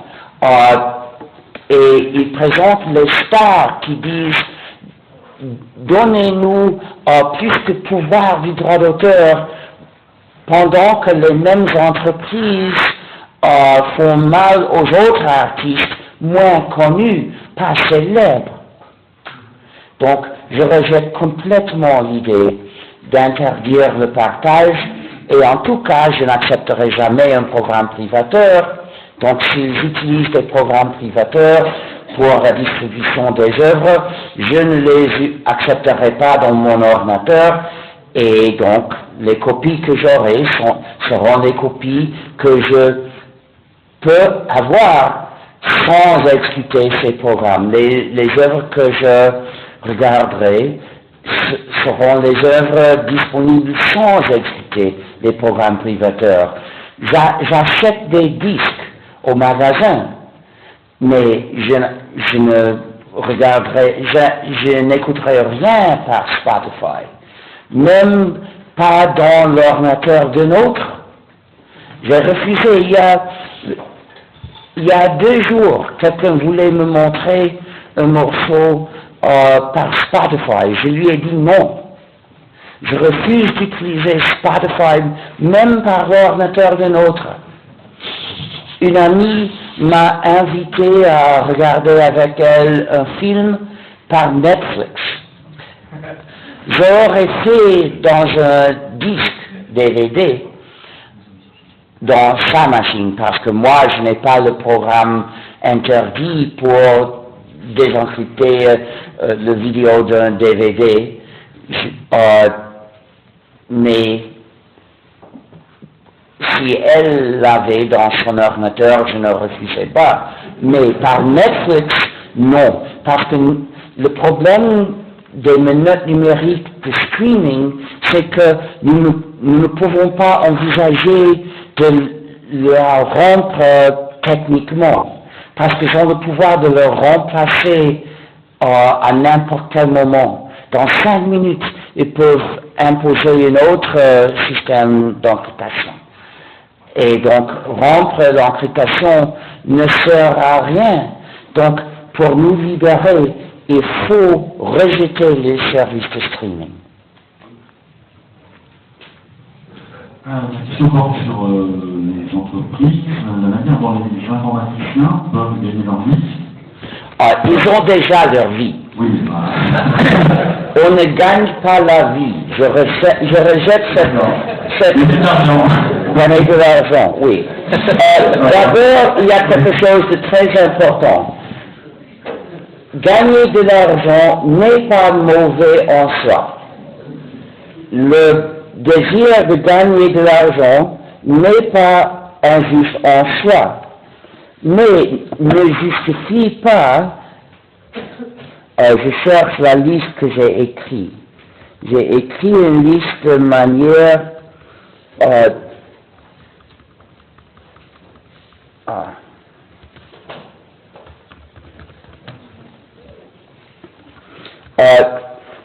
Et ils présentent les stars qui disent « Donnez-nous plus de pouvoir du droit d'auteur » pendant que les mêmes entreprises font mal aux autres artistes moins connus, pas célèbres. Donc, je rejette complètement l'idée d'interdire le partage, et en tout cas, je n'accepterai jamais un programme privateur. Donc, s'ils utilisent des programmes privateurs pour la distribution des œuvres, je ne les accepterai pas dans mon ordinateur, et donc, les copies que j'aurai seront les copies que je peux avoir sans expliquer ces programmes. Les œuvres que je regarderai seront les œuvres disponibles sans expliquer les programmes privateurs. J'achète des disques au magasin, mais je n'écouterai rien par Spotify, même pas dans l'ordinateur d'un autre. J'ai refusé. Il y a 2 jours, quelqu'un voulait me montrer un morceau par Spotify. Je lui ai dit non. Je refuse d'utiliser Spotify, même par l'ordinateur d'un autre. Une amie m'a invité à regarder avec elle un film par Netflix. J'aurais fait dans un disque DVD, dans sa machine, parce que moi, je n'ai pas le programme interdit pour désencrypter le vidéo d'un DVD, mais si elle l'avait dans son ordinateur, je ne refusais pas. Mais par Netflix, non, parce que le problème des minutes numériques de streaming, c'est que nous ne pouvons pas envisager de la rompre techniquement, parce qu'ils ont le pouvoir de le remplacer à n'importe quel moment. Dans 5 minutes, ils peuvent imposer un autre système d'encryptation. Et donc, rompre l'encryptation ne sert à rien. Donc, pour nous libérer, il faut rejeter les services de streaming. La question porte sur les entreprises, la manière dont les informaticiens peuvent gagner leur vie. Ils ont déjà leur vie. Oui, On ne gagne pas la vie. Je rejette cette gagner de l'argent, oui. D'abord, il y a quelque chose de très important. Gagner de l'argent n'est pas mauvais en soi. Le désir de gagner de l'argent n'est pas injuste en soi, mais ne justifie pas. Je cherche la liste que j'ai écrite. J'ai écrit une liste de manière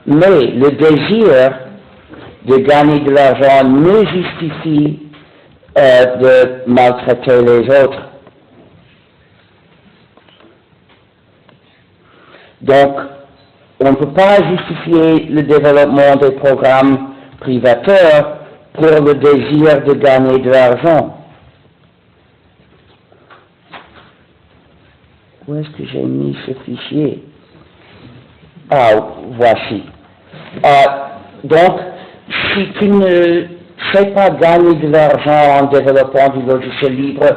mais le désir de gagner de l'argent ne justifie de maltraiter les autres. Donc, on ne peut pas justifier le développement des programmes privateurs pour le désir de gagner de l'argent. Où est-ce que j'ai mis ce fichier? Voici. Donc, si tu ne sais pas gagner de l'argent en développant du logiciel libre,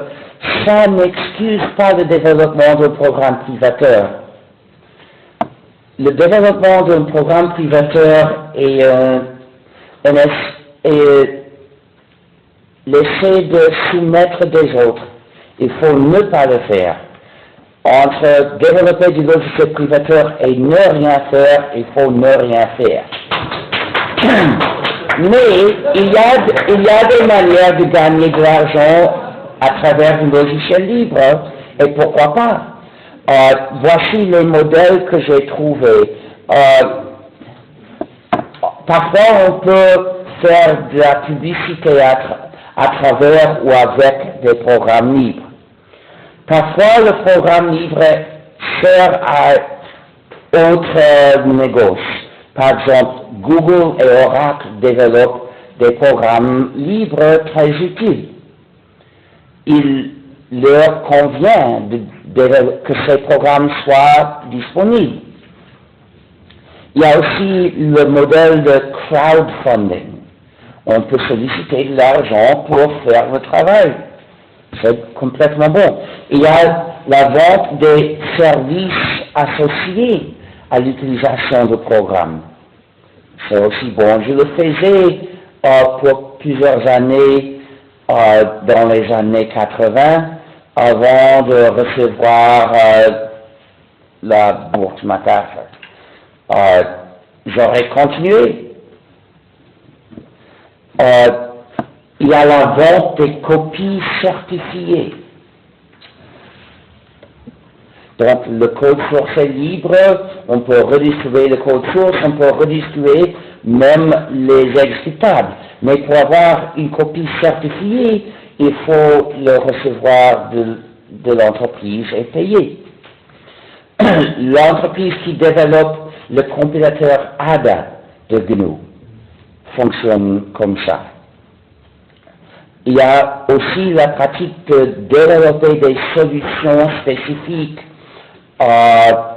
ça n'excuse pas le développement d'un programme privateur. Le développement d'un programme privateur est l'essai de soumettre des autres. Il faut ne pas le faire. Entre développer du logiciel privateur et ne rien faire, il faut ne rien faire. Mais il y a des manières de gagner de l'argent à travers du logiciel libre, et pourquoi pas. Voici les modèles que j'ai trouvés. Parfois, on peut faire de la publicité à travers ou avec des programmes libres. Parfois, le programme libre sert à autres négoces. Par exemple, Google et Oracle développent des programmes libres très utiles. Il leur convient que ces programmes soient disponibles. Il y a aussi le modèle de crowdfunding. On peut solliciter de l'argent pour faire le travail. C'est complètement bon. Il y a la vente des services associés à l'utilisation de programmes. C'est aussi bon. Je le faisais pour plusieurs années dans les années 80 avant de recevoir la bourse MacArthur. J'aurais continué. Il y a la vente des copies certifiées. Donc, le code source est libre, on peut redistribuer le code source, on peut redistribuer même les exécutables. Mais pour avoir une copie certifiée, il faut le recevoir de l'entreprise et payer. L'entreprise qui développe le compilateur ADA de GNU fonctionne comme ça. Il y a aussi la pratique de développer des solutions spécifiques à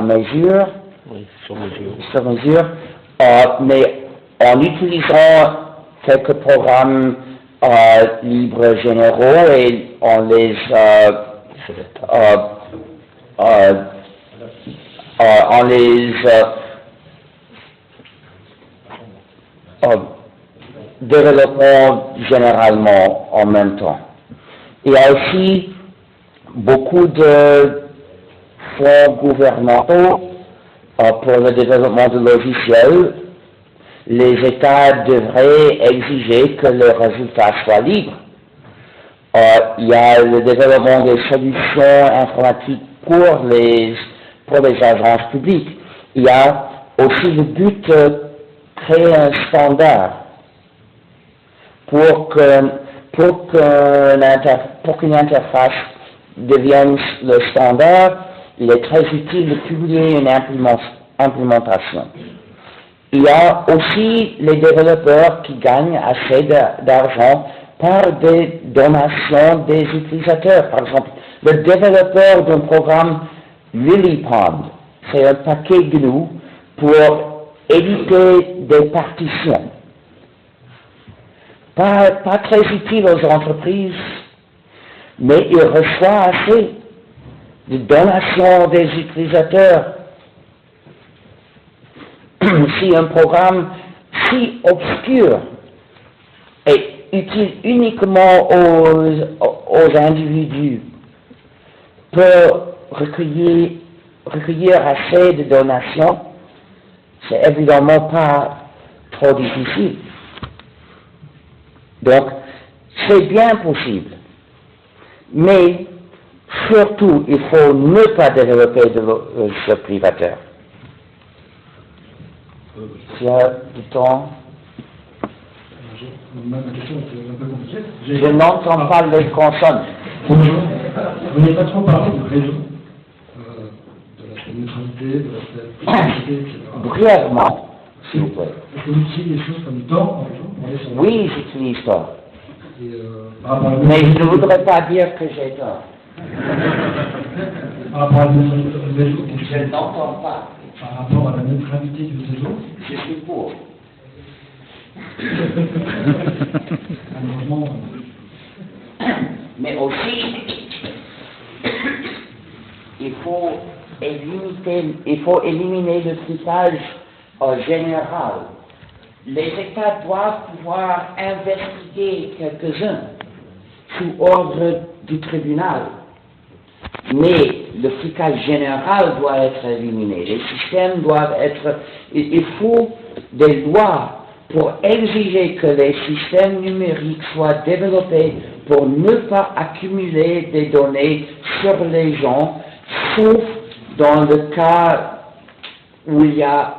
mesure, Oui, sur mesure. sur mesure, mais en utilisant quelques programmes libres généraux et on les développons généralement en même temps. Il y a aussi beaucoup de fonds gouvernementaux pour le développement de logiciels. Les États devraient exiger que le résultat soit libre. Il y a le développement des solutions informatiques pour les agences publiques. Il y a aussi le but de créer un standard pour qu'une interface devienne le standard. Il est très utile de publier une implémentation. Il y a aussi les développeurs qui gagnent assez d'argent par des donations des utilisateurs. Par exemple, le développeur d'un programme LilyPond, c'est un paquet GNU pour éditer des partitions. Pas très utile aux entreprises, mais il reçoit assez de donations des utilisateurs. Si un programme si obscur est utile uniquement aux individus, peut recueillir assez de donations, c'est évidemment pas trop difficile. Donc, c'est bien possible. Mais, surtout, il faut ne pas développer de ce privateur. S'il y a du temps. Ma question est un peu compliquée. Je n'entends pas les consonnes. Bonjour. Vous n'avez pas trop parlé du réseau, de la neutralité, de la publicité, etc. Brièvement, s'il vous plaît. Est-ce que vous utilisez des choses comme Tor, par exemple? Oui, j'utilise ça. Et, par rapport à la Mais je ne voudrais pas dire que j'ai tort. Par rapport à la neutralité du réseau, Je n'entends pas. par rapport à la neutralité du réseau, Je suis pour. malheureusement, Mais aussi, il faut éliminer le flicage général. Les États doivent pouvoir investiguer quelques-uns sous ordre du tribunal. Mais le flicage général doit être éliminé. Les systèmes doivent être... Il faut des lois pour exiger que les systèmes numériques soient développés pour ne pas accumuler des données sur les gens, sauf dans le cas où il y a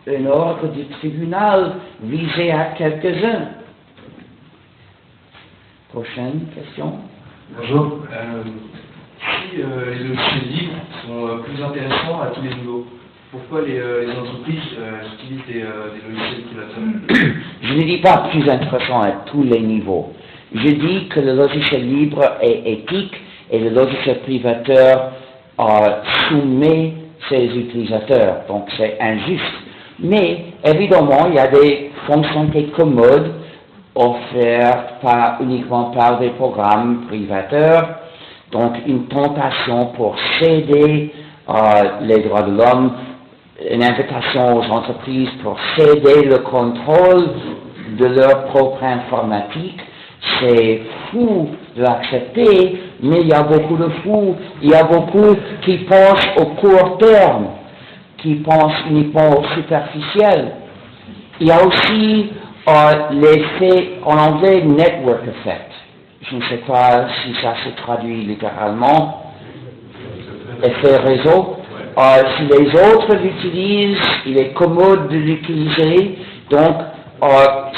un ordre du tribunal visé à quelques-uns. Prochaine question. Bonjour. Si les logiciels libres sont plus intéressants à tous les niveaux, pourquoi les entreprises utilisent des logiciels privateurs? Je ne dis pas plus intéressant à tous les niveaux. Je dis que le logiciel libre est éthique et le logiciel privateur soumet ses utilisateurs, donc c'est injuste. Mais évidemment, il y a des fonctionnalités commodes offertes uniquement par des programmes privateurs, donc une tentation pour céder les droits de l'homme, une invitation aux entreprises pour céder le contrôle de leur propre informatique. C'est fou de l'accepter, mais il y a beaucoup de fous, il y a beaucoup qui pensent au court terme, qui pensent uniquement au superficiel. Il y a aussi l'effet, en anglais, network effect. Je ne sais pas si ça se traduit littéralement. Effet réseau. Si les autres l'utilisent, il est commode de l'utiliser. Donc,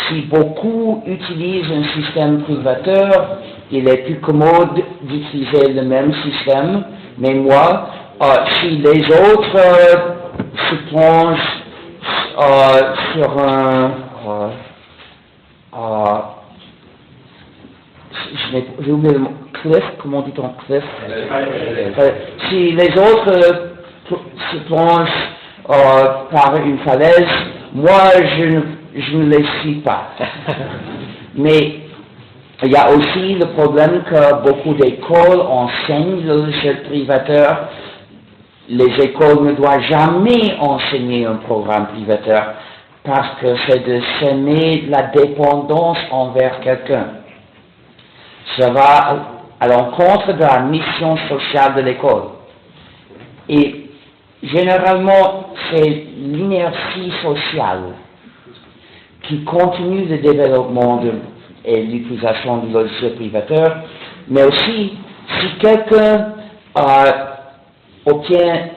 si beaucoup utilisent un système privateur, il est plus commode d'utiliser le même système. Mais moi, si les autres se plongent sur un... j'ai oublié le mot, cliff, comment dit-on cliff? Si les autres se plongent par une falaise, moi je ne les suis pas. Mais il y a aussi le problème que beaucoup d'écoles enseignent le logiciel privateur. Les écoles ne doivent jamais enseigner un programme privateur parce que c'est de semer la dépendance envers quelqu'un. Ça va à l'encontre de la mission sociale de l'école. Et généralement, c'est l'inertie sociale qui continue le développement et l'utilisation du logiciel privateur, mais aussi si quelqu'un obtient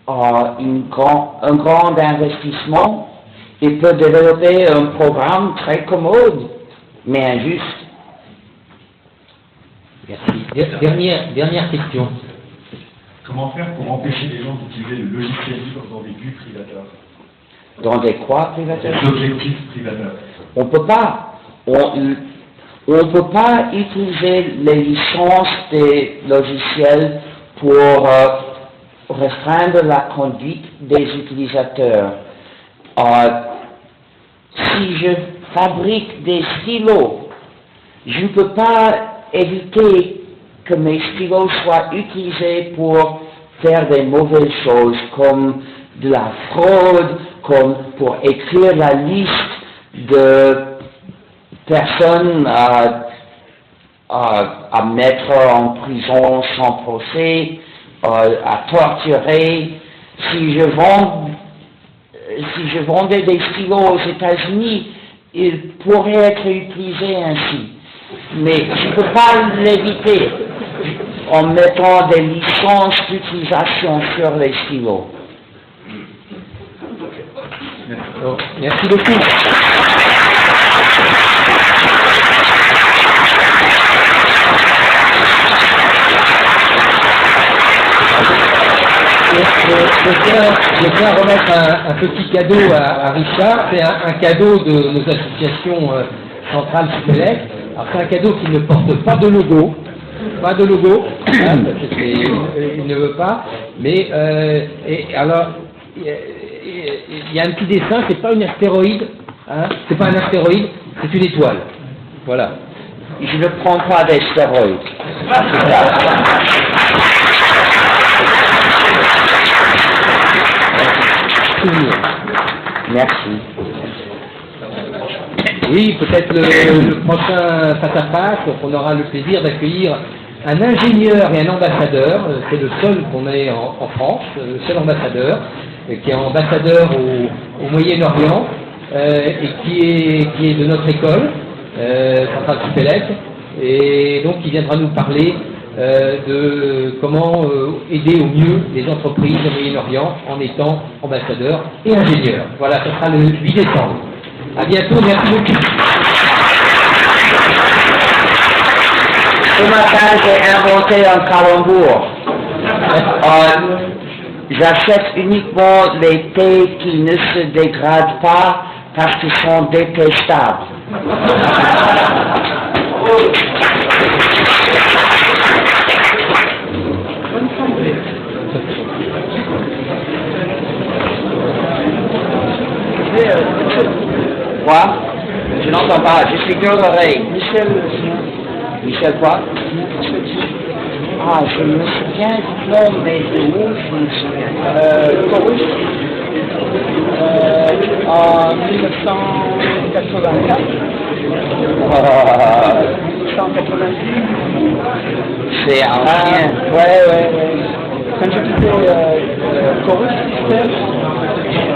un grand investissement, il peut développer un programme très commode, mais injuste. Merci. Dernière question. Comment faire pour empêcher les gens d'utiliser le logiciel libre dans des buts privateurs? Dans des quoi privateurs? Des objectifs privateurs. On ne peut pas utiliser les licences des logiciels pour restreindre la conduite des utilisateurs. Si je fabrique des stylos, je ne peux pas éviter que mes stylos soient utilisés pour faire des mauvaises choses, comme de la fraude, comme pour écrire la liste de personnes à mettre en prison sans procès, à torturer. Si je vendais des stylos aux États-Unis, ils pourraient être utilisés ainsi. Mais je ne peux pas l'éviter en mettant des licences d'utilisation sur les stylos. Merci beaucoup. Je tiens à remettre un petit cadeau à Richard. C'est un cadeau de nos associations centrales Supélec. Alors c'est un cadeau qui ne porte pas de logo. Pas de logo. Hein, parce que il ne veut pas. Mais et alors il y a un petit dessin. C'est pas une astéroïde. Hein, c'est pas un astéroïde. C'est une étoile. Voilà. Je ne prends pas des stéroïdes. Merci. Oui, peut-être le prochain face-à-face, on aura le plaisir d'accueillir un ingénieur et un ambassadeur. C'est le seul qu'on ait en France, le seul ambassadeur. qui est ambassadeur au Moyen-Orient et qui est de notre école, Centrale Supélec, et donc il viendra nous parler de comment aider au mieux les entreprises au Moyen-Orient en étant ambassadeur et ingénieur. Voilà, ce sera le 8 décembre. À bientôt, merci beaucoup. Ce matin, j'ai inventé un calembour. J'achète uniquement les thés qui ne se dégradent pas parce qu'ils sont détestables. Quoi? Je n'entends pas, je suis deux oreilles. Michel quoi? Ah, je me souviens du nom, mais de où je me souviens? Corus, en 1984. 1986. C'est ancien. Ouais. Quand j'ai quitté Corus, Je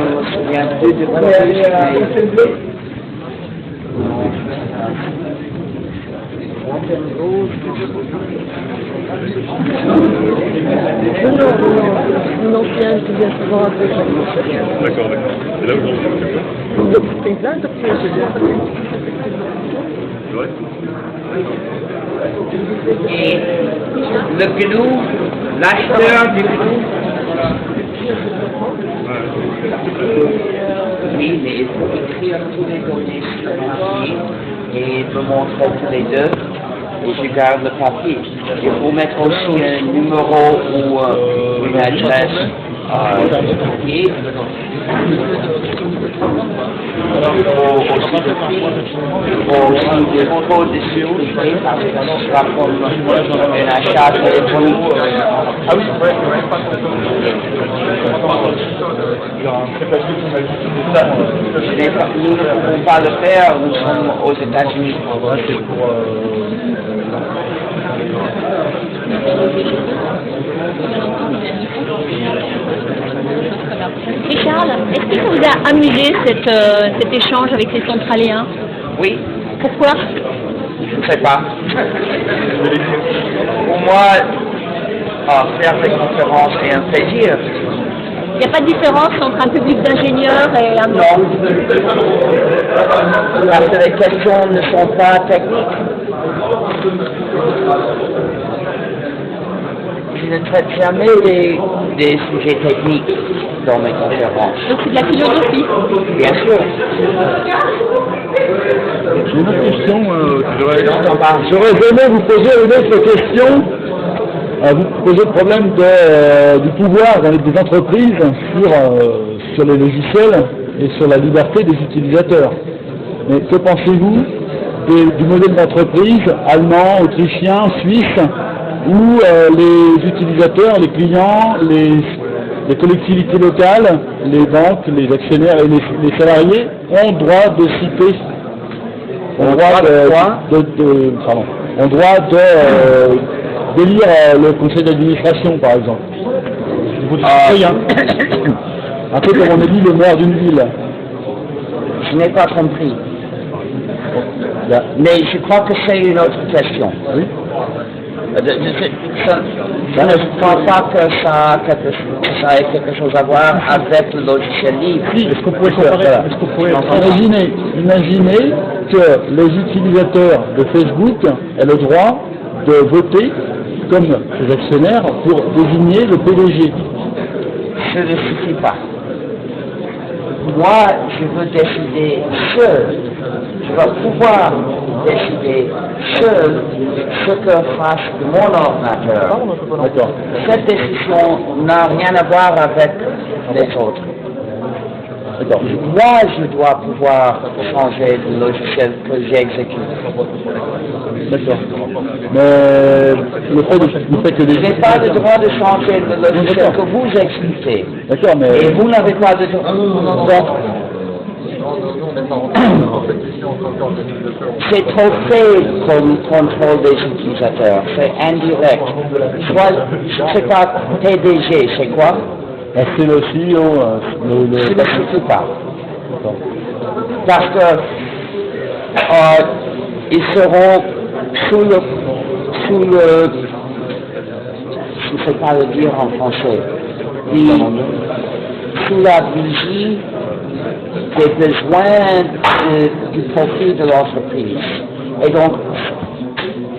me souviens plus de on est allé à Fontainebleau. Une ancienne qui vient souvent après. D'accord. Et là, aujourd'hui, Exact, c'est vrai? Et le GNU, l'acheteur du GNU. Oui, mais il faut écrire tous les données sur le papier et me montrer tous les deux. Et je garde le papier. Il faut mettre aussi un numéro ou une adresse du papier. Il faut aussi des photos de sécurité parce que ce sera pour un achat téléphonique. Ah oui, ouais. Nous ne pouvons pas le faire, nous sommes aux États-Unis. Et Charles, est-ce que ça vous a amusé cet échange avec les Centraliens? Oui. Pourquoi? Je ne sais pas. Pour moi, faire des conférences est un plaisir. Il n'y a pas de différence entre un public d'ingénieurs et un... Non. Parce que les questions ne sont pas techniques. Je ne traite jamais des sujets techniques dans mes conférences. Donc c'est de la philosophie. Bien sûr. J'ai une autre question. J'aurais aimé vous poser une autre question. Vous posez le problème du pouvoir des entreprises sur les logiciels et sur la liberté des utilisateurs. Mais que pensez-vous du modèle d'entreprise allemand, autrichien, suisse, où les utilisateurs, les clients, les collectivités locales, les banques, les actionnaires et les salariés ont droit de citer, ont droit d'élire le conseil d'administration, par exemple. Un peu comme on élit le maire d'une ville. Je n'ai pas compris. Mais je crois que c'est une autre question. Oui. Je ne crois pas que ça ait quelque chose à voir avec le logiciel libre. Oui, est-ce qu'on pourrait imaginer que les utilisateurs de Facebook aient le droit de voter comme les actionnaires pour désigner le PDG? Je ne suffit pas. Moi, je veux décider seul. Je veux pouvoir décider seul ce que fasse mon ordinateur. D'accord. Cette décision n'a rien à voir avec les autres. D'accord. Moi, je dois pouvoir changer le logiciel que j'exécute. D'accord. Mais le fait que les... Je n'ai pas le droit de changer le logiciel que vous exécutez. D'accord, mais... Et vous n'avez pas de droit. C'est trop fait comme contrôle des utilisateurs. C'est indirect. Je ne sais pas, PDG, c'est quoi? C'est le CEO, Je ne sais pas. Parce que ils seront sous le, je ne sais pas le dire en français, sous la vigie des besoins du profit de l'entreprise. Et donc,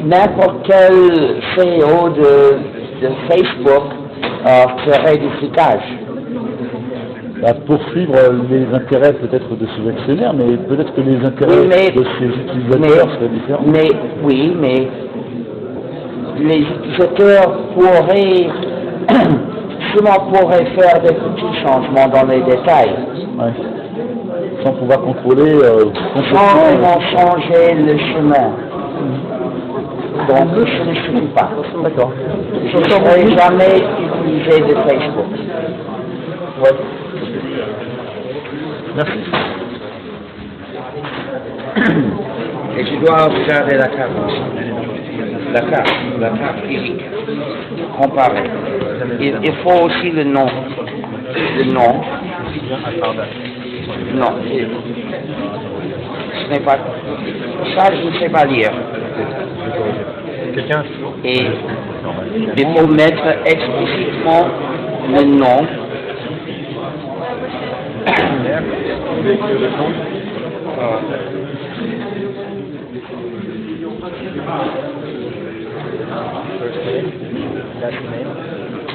n'importe quel CEO de Facebook ferait du flicage. Poursuivre les intérêts peut-être de ses actionnaires, mais peut-être que les intérêts de ses utilisateurs seraient différents. Mais les utilisateurs pourraient faire des petits changements dans les détails. Ouais. Sans pouvoir contrôler sans vraiment changer le chemin. Donc je ne sais pas. D'accord. Je n'aurais jamais utilisé de Facebook. Ouais. Merci. Et je dois regarder la carte aussi. La carte physique. Comparer. Il faut aussi le nom. Le nom. Non. Ce n'est pas. Ça, je ne sais pas lire. Et il faut mettre explicitement le nom.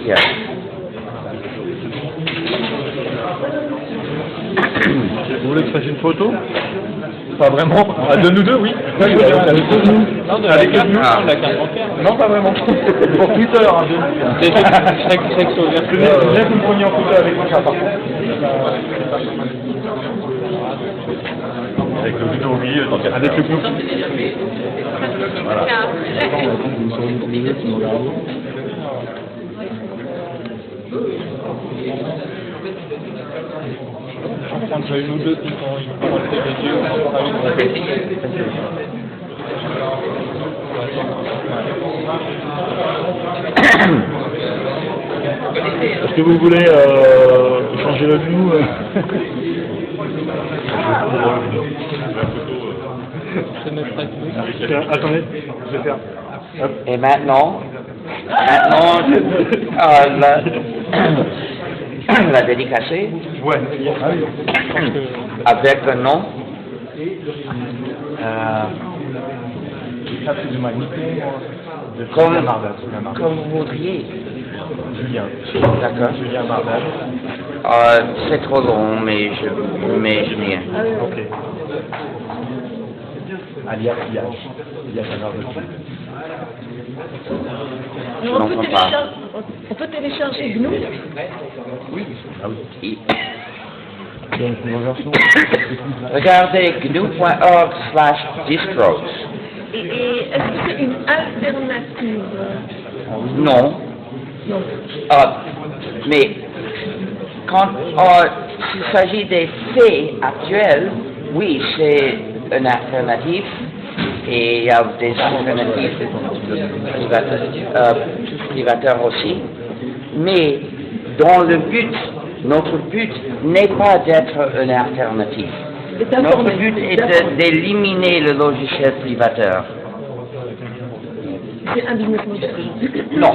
Yeah. Vous voulez que je fasse une photo? Pas vraiment. Ah, de nous deux, oui. Avec nous. Non, avec nous, la carte bancaire. Non, pas vraiment. Pour Twitter, hein, chaque chose. Je voulais que vous me preniez en photo avec moi, par contre. Avec le gnou, oui, avec le gnou. Voilà. Je vais prendre une ou deux qui sont rentrés les yeux. Est-ce que vous voulez changer le genou? Attendez, je vais faire. Et maintenant la dédicacée. Ouais. Avec le nom. Comme vous voudriez. Julien. D'accord. Julien Mardal. C'est trop long, mais je viens. Ok. Alias Yash. Yash Mardal. On peut télécharger GNU? Oui. Ah oui. Regardez gnu.org/distros. Et est-ce que c'est une alternative? Non. Non. Mais quand il s'agit des faits actuels, oui, c'est une alternative. Et il y a des alternatives privateurs aussi. Mais dans le but, notre but n'est pas d'être une alternative. Notre but est d'éliminer le logiciel privateur. C'est un business model. Non.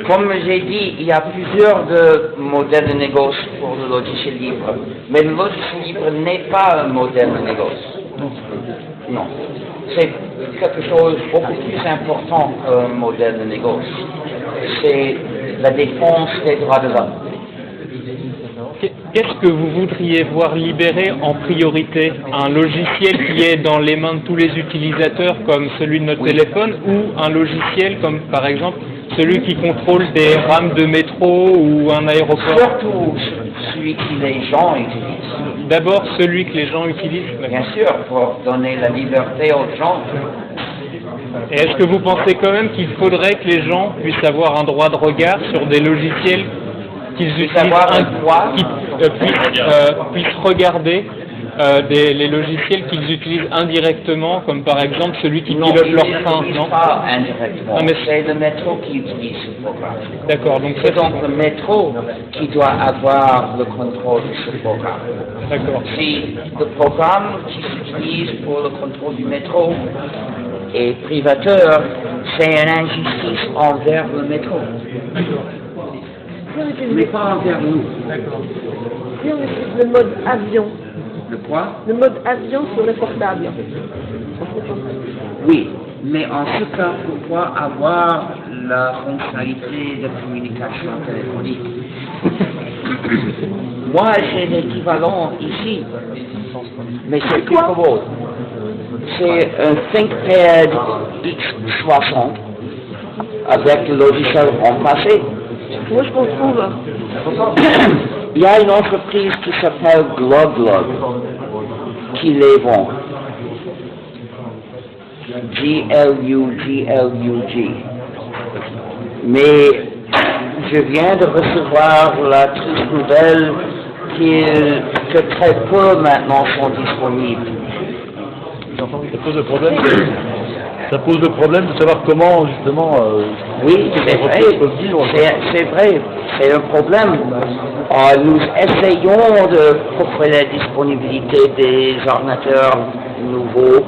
Comme j'ai dit, il y a plusieurs modèles de négoce pour le logiciel libre. Mais le logiciel libre n'est pas un modèle de négoce. Non. C'est quelque chose de beaucoup plus important qu'un modèle de négoce. C'est la défense des droits de l'homme. Qu'est-ce que vous voudriez voir libéré en priorité? Un logiciel qui est dans les mains de tous les utilisateurs comme celui de notre téléphone, ou un logiciel comme par exemple celui qui contrôle des rames de métro ou un aéroport? Surtout celui que les gens utilisent. D'abord celui que les gens utilisent? Bien sûr, pour donner la liberté aux gens. Et est-ce que vous pensez quand même qu'il faudrait que les gens puissent avoir un droit de regard sur des logiciels qu'ils utilisent, puissent regarder les logiciels qu'ils utilisent indirectement, comme par exemple celui qui Non, pilote ils leur ne train, l'utilisent non? pas indirectement. Non, mais c'est le métro qui utilise ce programme. D'accord, donc C'est donc le métro qui doit avoir le contrôle de ce programme. D'accord. Si le programme qui s'utilise pour le contrôle du métro est privateur, c'est une injustice envers le métro. Mais pas envers nous. Si on utilise le mode avion, Le quoi? le mode avion sur le portable. Oui, mais en ce cas, pourquoi avoir la fonctionnalité de communication téléphonique? Moi, j'ai l'équivalent ici, mais c'est plus commode. C'est un ThinkPad X60 avec le logiciel remplacé. Moi, je m'en trouve. Il y a une entreprise qui s'appelle GlugGlug qui les vend. G-L-U-G-L-U-G. Mais je viens de recevoir la triste nouvelle que très peu maintenant sont disponibles. Ça pose le problème. Ça pose le problème de savoir comment justement. Oui, c'est vrai. C'est vrai. C'est un problème. Nous essayons de proposer la disponibilité des ordinateurs nouveaux,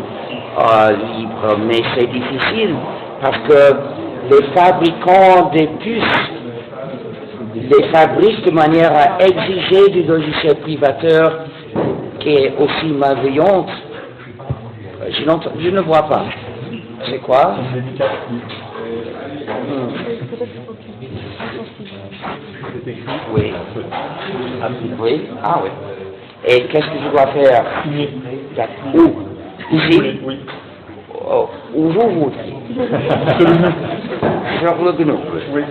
libres, mais c'est difficile parce que les fabricants des puces les fabriquent de manière à exiger du logiciel privateur qui est aussi malveillante. Je ne vois pas. C'est quoi? Oui. Oui. Ah oui. Et qu'est-ce que je dois faire? Où? Ici? Oui. Oh, où vous voudriez? Sur le GNU. Oui.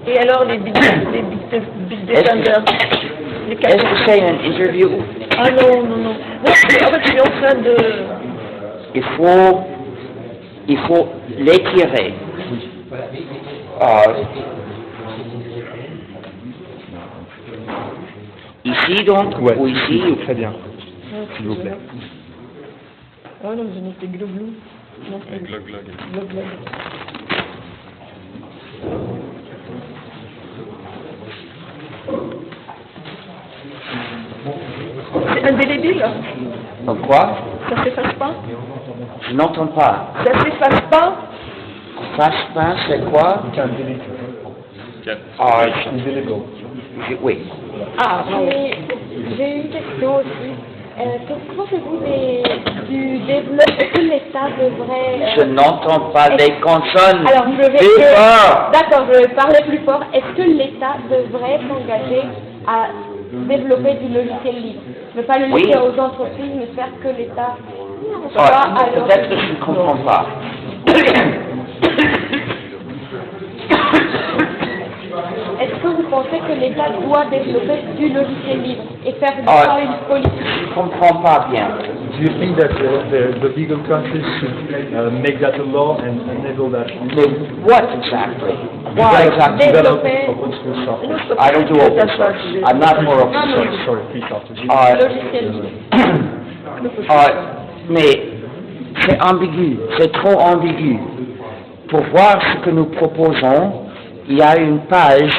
Et alors les big defenders? Est-ce que c'est une interview? Ah non, non, non. Moi, en fait, je suis en train de... Il faut l'étirer. Ici donc, Ouais. ou ici? Très bien. S'il vous plaît. Ah non, j'ai noté glou-glou. Non, c'est Glug-glug. glou-glou. C'est indélébile? Donc quoi? Ça s'efface pas? Je n'entends pas. Ça s'efface pas? Face pain, c'est quoi? Oui. Ah, j'ai une question aussi. Que pensez-vous du développement? Est-ce que l'État devrait... Je n'entends pas les consonnes. Alors, Plus fort. D'accord, je vais parler plus fort. Est-ce que l'État devrait s'engager à développer du logiciel libre? Ne pas le laisser aux entreprises, mais faire que l'État soit peut-être que je ne comprends pas. Est-ce que vous pensez que l'État doit développer du logiciel libre et faire une politique? Je ne comprends pas bien. Do you think that the legal countries should make that a law and enable that? What exactly? Why exactly? Develop open source software. I don't do open source. I'm not for open source. Sorry, free software. Logiciel libre. Mais c'est ambigu, c'est trop ambigu. Pour voir ce que nous proposons, il y a une page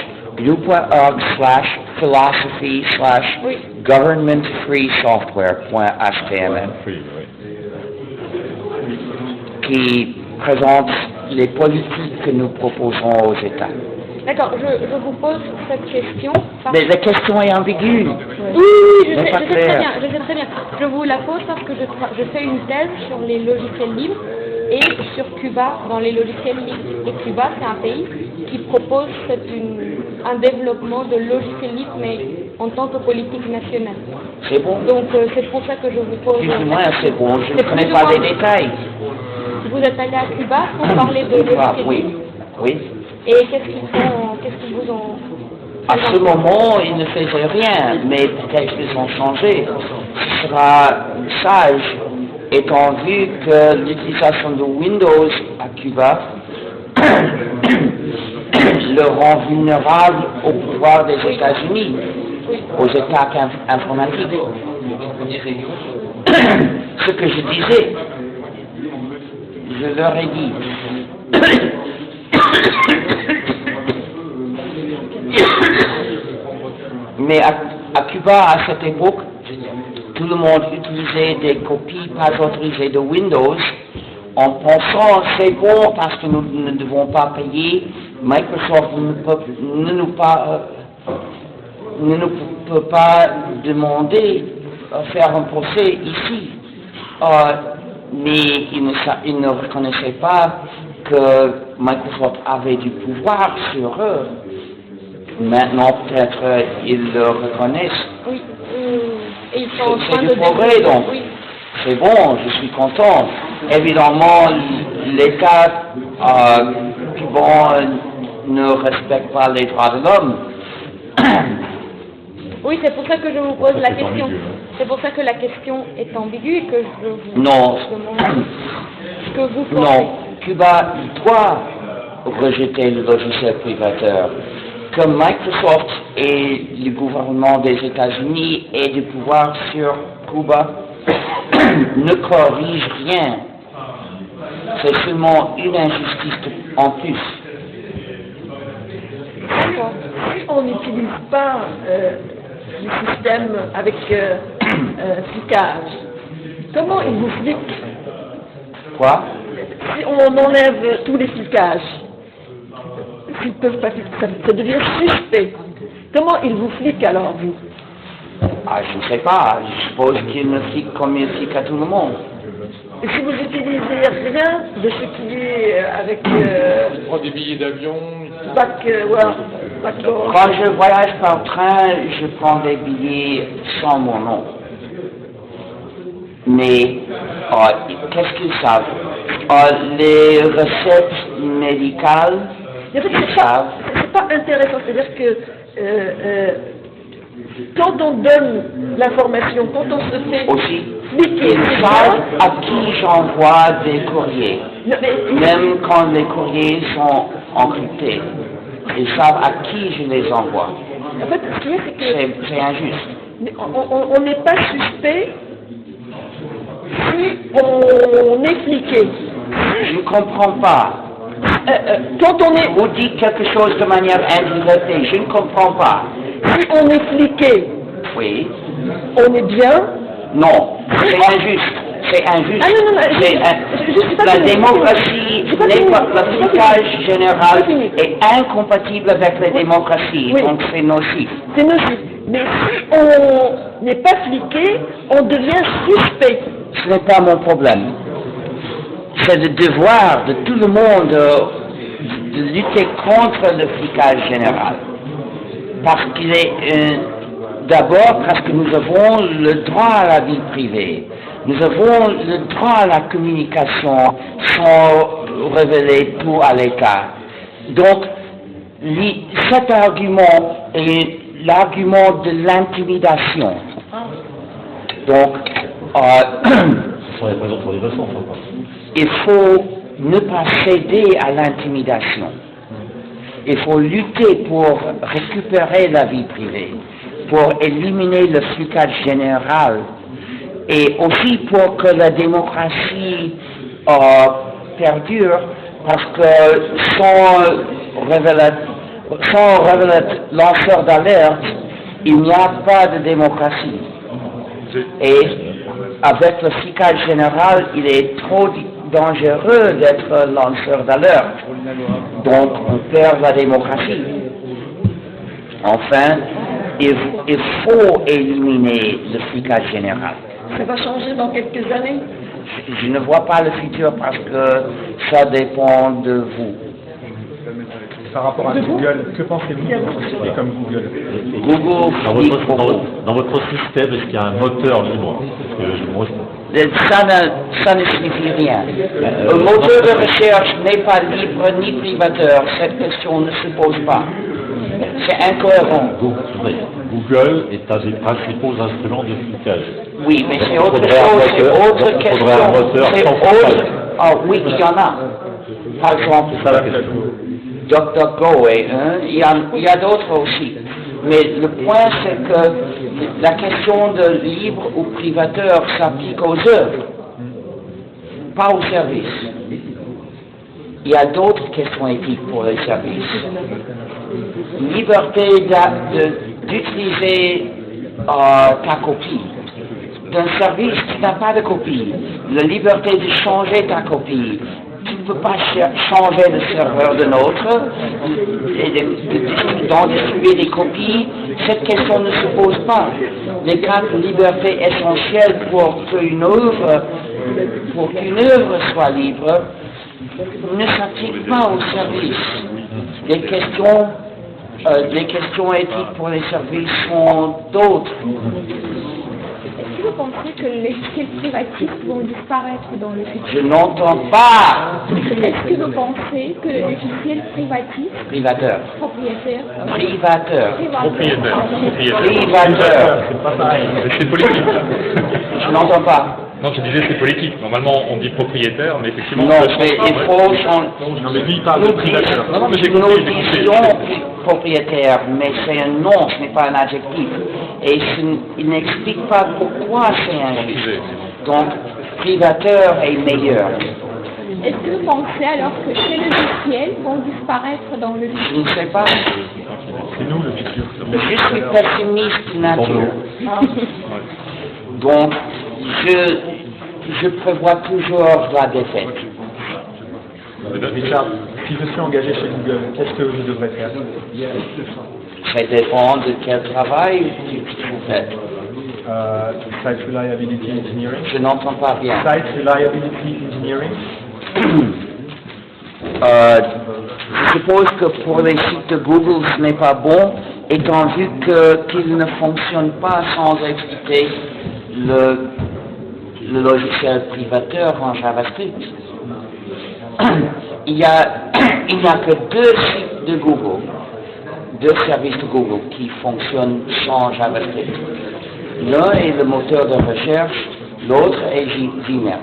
gnu.org/philosophy/governmentfreesoftware.html qui présente les politiques que nous proposons aux États. D'accord, je vous pose cette question. Mais la question est ambiguë. Oui, je sais très bien. Je vous la pose parce que je fais une thèse sur les logiciels libres et sur Cuba dans les logiciels libres. Et Cuba, c'est un pays qui propose un développement de logiciels libres, mais en tant que politique nationale. C'est bon. Donc, c'est pour ça que je vous pose... Plus ou moins, c'est bon. Je ne connais pas les détails. Vous êtes allé à Cuba pour parler de logiciels Oui, libres? oui. Et qu'est-ce qu'ils vous ont... À ce moment, ils ne faisaient rien, mais peut-être qu'ils ont changé. Ce sera sage, étant vu que l'utilisation de Windows à Cuba le rend vulnérable au pouvoir des États-Unis, aux attaques informatiques. Ce que je disais, je leur ai dit. Mais à Cuba, à cette époque, tout le monde utilisait des copies pas autorisées de Windows en pensant c'est bon parce que nous ne devons pas payer, Microsoft ne nous peut pas demander faire un procès ici. Mais ils ne reconnaissaient pas que Microsoft avait du pouvoir sur eux. Maintenant, peut-être, ils le reconnaissent. Oui. Et ils sont en train C'est de du progrès, donc. Oui. C'est bon, je suis content. Évidemment, l'État cubain ne respecte pas les droits de l'homme. Oui, c'est pour ça que je vous pose la question. C'est pour ça que la question est ambiguë et que je vous Non. demande ce que vous pensez. Non, Cuba doit rejeter le logiciel privateur. Que Microsoft et le gouvernement des États-Unis aient du pouvoir sur Cuba ne corrige rien. C'est seulement une injustice en plus. D'accord. Si on n'utilise pas le système avec flicage, comment il vous flique? Quoi? Si on enlève tous les flicages, s'ils peuvent pas fliquer, ça devient suspect. Comment il vous flique alors, vous? Ah, je ne sais pas. Je suppose qu'il me flique comme il flique à tout le monde. Et si vous n'utilisez rien de ce qui est avec Je prends des billets d'avion. Quand je voyage par train, je prends des billets sans mon nom. Mais qu'est-ce qu'ils savent? Les recettes médicales, ils savent. C'est pas intéressant, c'est-à-dire que quand on donne l'information, quand on se fait aussi, fliquer, ils savent à qui j'envoie des courriers, même quand les courriers sont encryptés. Ils savent à qui je les envoie. En fait, ce qu'il y a, c'est que c'est injuste. On n'est pas suspect si on est fliqué. Je ne comprends pas. Quand on est... Vous dites quelque chose de manière indirecte, je ne comprends pas. Si on est fliqué, oui. On est bien? Non, c'est injuste. C'est injuste. Ah non, la démocratie n'est pas, le flicage général est incompatible avec la démocratie, donc c'est nocif. C'est nocif. Mais si on n'est pas fliqué, on devient suspect. Ce n'est pas mon problème. C'est le devoir de tout le monde de lutter contre le flicage général. Parce qu'il est, d'abord parce que nous avons le droit à la vie privée. Nous avons le droit à la communication sans révéler tout à l'État. Donc, cet argument est l'argument de l'intimidation. Donc, il faut ne pas céder à l'intimidation. Il faut lutter pour récupérer la vie privée, pour éliminer le flicage général et aussi pour que la démocratie perdure, parce que sans lanceur d'alerte, il n'y a pas de démocratie. Et avec le flicage général, il est trop dangereux d'être lanceur d'alerte. Donc, on perd la démocratie. Enfin, il faut éliminer le flicage général. Ça va changer dans quelques années? Je ne vois pas le futur parce que ça dépend de vous. Par rapport à Google, que pensez-vous de sociétés comme Google? Dans votre système, est-ce qu'il y a un moteur libre? Ça ne signifie rien. Un moteur de recherche n'est pas libre ni privateur. Cette question ne se pose pas. C'est incohérent. Google est un des principaux instruments de flicage. Oui, mais c'est autre chose, c'est autre question. C'est autre. Ah oui, il y en a. Par exemple. C'est ça la question. DuckDuckGo est un, il y a d'autres aussi. Mais le point, c'est que la question de libre ou privateur s'applique aux œuvres, pas aux services. Il y a d'autres questions éthiques pour les services. Liberté d'utiliser ta copie d'un service qui n'a pas de copie. La liberté de changer ta copie. Tu ne peux pas changer le serveur d'un autre et d'en distribuer des copies. Cette question ne se pose pas. Les quatre libertés essentielles pour qu'une œuvre soit libre ne s'appliquent pas aux services. Les questions éthiques pour les services sont d'autres. Est-ce que vous pensez que les logiciels privatifs vont disparaître dans le futur? Je n'entends pas. Est-ce que vous pensez que les logiciels privatifs, Privateur. propriétaires, Privateur. Privateur. C'est pas pareil. C'est politique. Je n'entends pas. Non, je disais c'est politique. Normalement, on dit propriétaire, mais effectivement... Non, mais il faut changer. Non, mais lui, il parle de privateur. Non, mais j'ai Nous compris. disons propriétaire, mais c'est un nom, ce n'est pas un adjectif. Et il n'explique pas pourquoi c'est injuste. Donc, privateur est meilleur. est-ce que vous pensez alors que ces logiciels vont disparaître dans le futur? Je ne sais pas. C'est nous le futur. Je suis pessimiste nature. Donc, je prévois toujours la défaite. Richard, si je suis engagé chez Google, qu'est-ce que je devrais faire? Ça dépend de quel travail tu fais. Site Reliability Engineering. Je n'entends pas bien. Site Reliability Engineering. Je suppose que pour les sites de Google, ce n'est pas bon, étant vu qu'ils ne fonctionnent pas sans expliquer le logiciel privateur en JavaScript. Il n'y a que deux sites de Google, deux services de Google qui fonctionnent sans JavaScript. L'un est le moteur de recherche, l'autre est Gmail.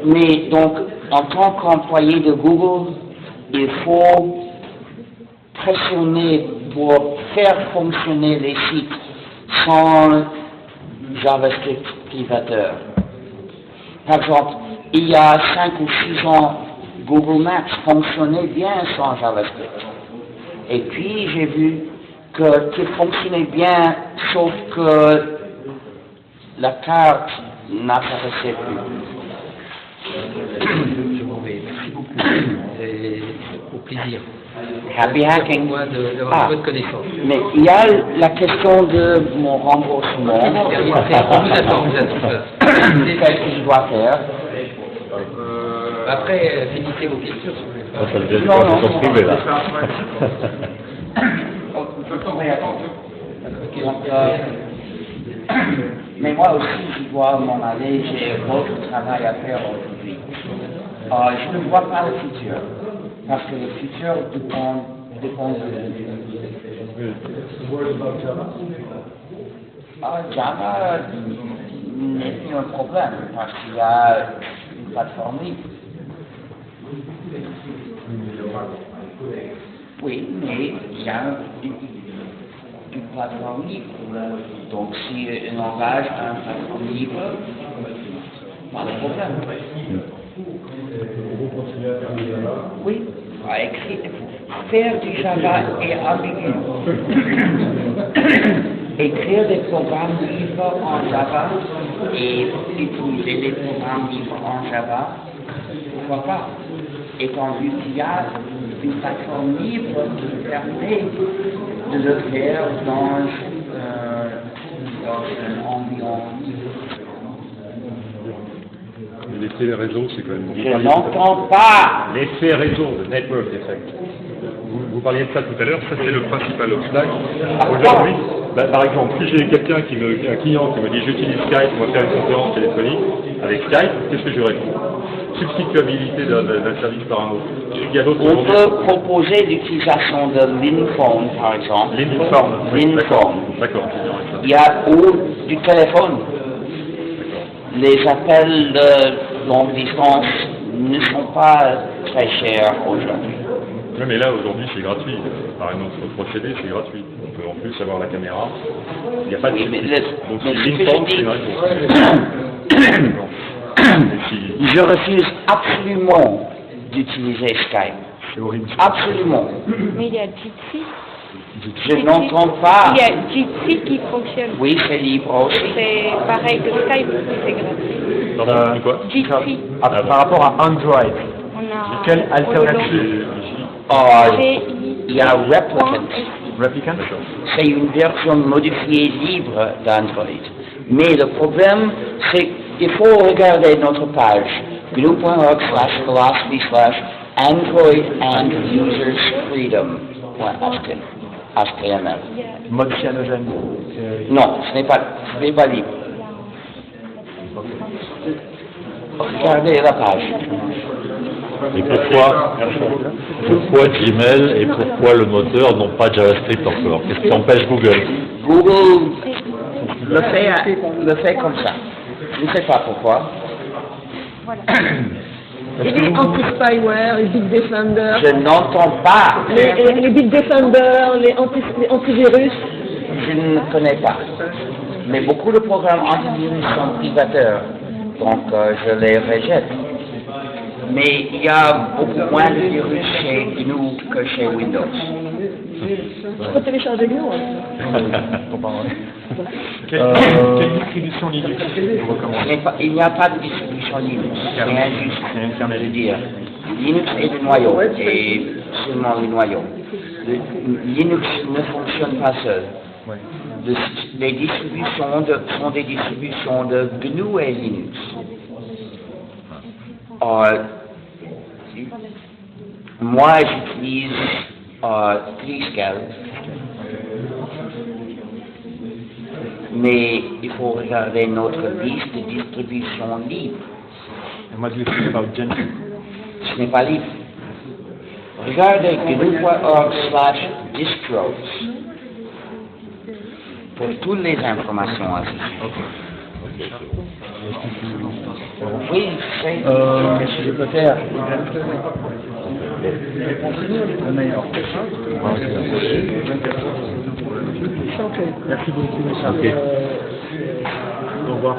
Mais donc, en tant qu'employé de Google, il faut pressionner pour faire fonctionner les sites sans JavaScript privateur. Par exemple, il y a 5 ou 6 ans, Google Maps fonctionnait bien sans JavaScript. Et puis, j'ai vu qu'il fonctionnait bien, sauf que la carte n'apparaissait plus. Je m'en vais. Merci beaucoup. Et au plaisir. Happy hacking. D'avoir votre connaissance. Mais il y a la question de mon remboursement. On vous attend. Qu'est-ce que je dois faire? Après, finissez vos questions. Ça devient une conversation privée, là. Mais moi aussi, je dois m'en aller, j'ai d'autres travail à faire aujourd'hui. Je ne vois pas le futur, parce que le futur dépend de... Java n'est plus un problème, parce qu'il y a une plateforme libre. Oui, mais il y a une plateforme libre. Donc, si un langage a une plateforme libre, pas de problème. Oui, faire du Java est ambigu. Écrire des programmes libres en Java et utiliser les programmes libres en Java, pourquoi pas? Étant vu qu'il y a une plateforme libre qui permet de le faire dans un environnement libre. L'effet réseau, c'est quand même... Je n'entends pas. L'effet réseau, le network effect. Vous parliez de ça tout à l'heure, ça c'est le principal obstacle. Aujourd'hui, par exemple, si j'ai quelqu'un un client qui me dit j'utilise Skype, on va faire une conférence téléphonique avec Skype, qu'est-ce que je réponds? Substituabilité d'un service par un autre. Il y a d'autres. On peut proposer l'utilisation de l'Inphone, par exemple. L'Inphone. D'accord. Il y a ou du téléphone. Les appels de longue distance ne sont pas très chers aujourd'hui. Oui, mais là, aujourd'hui, c'est gratuit. Par un autre procédé, c'est gratuit. On peut en plus avoir la caméra. Il n'y a pas de Oui, mais donc mais c'est ce une que forme, je c'est une réponse. Je refuse absolument d'utiliser Skype. C'est horrible. Absolument. Mais il y a Jitsi. Je n'entends pas. Il y a Jitsi qui fonctionne. Oui, c'est libre aussi. C'est pareil que Skype, c'est gratuit. Pardon, quoi Jitsi. Par rapport à Android, On a quelle alternative? Il y a Replicant. Replicant? C'est une version modifiée libre d'Android. Mais le problème, c'est qu'il faut regarder notre page gnu.org/philosophy/Android and Users Freedom. HTML. Mode cyanogène. Non, ce n'est pas libre. Regardez la page. Et pourquoi Gmail et pourquoi le moteur n'ont pas JavaScript encore? Qu'est-ce qui empêche Google? Google le fait comme ça. Je ne sais pas pourquoi. Et les anti-spyware, les Bitdefender. Je n'entends pas. Les Bitdefender, les antivirus. Je ne connais pas. Mais beaucoup de programmes antivirus sont privateurs. Donc je les rejette. Mais il y a beaucoup moins de virus chez GNU que chez Windows. Il faut télécharger GNU. Quelle distribution Linux vous recommandez? Il n'y a pas de distribution Linux. C'est injuste de dire. Linux est le noyau, et seulement le noyau. Linux ne fonctionne pas seul. Les distributions sont des distributions de GNU et Linux. Moi, j'utilise Treescale, mais il faut regarder notre liste de distribution libre. Moi, je sais pas Gentoo. Ce n'est pas libre. Regardez gnu.org/distros pour toutes les informations à ce sujet. Oui, je peux faire. Merci beaucoup, monsieur. Au revoir.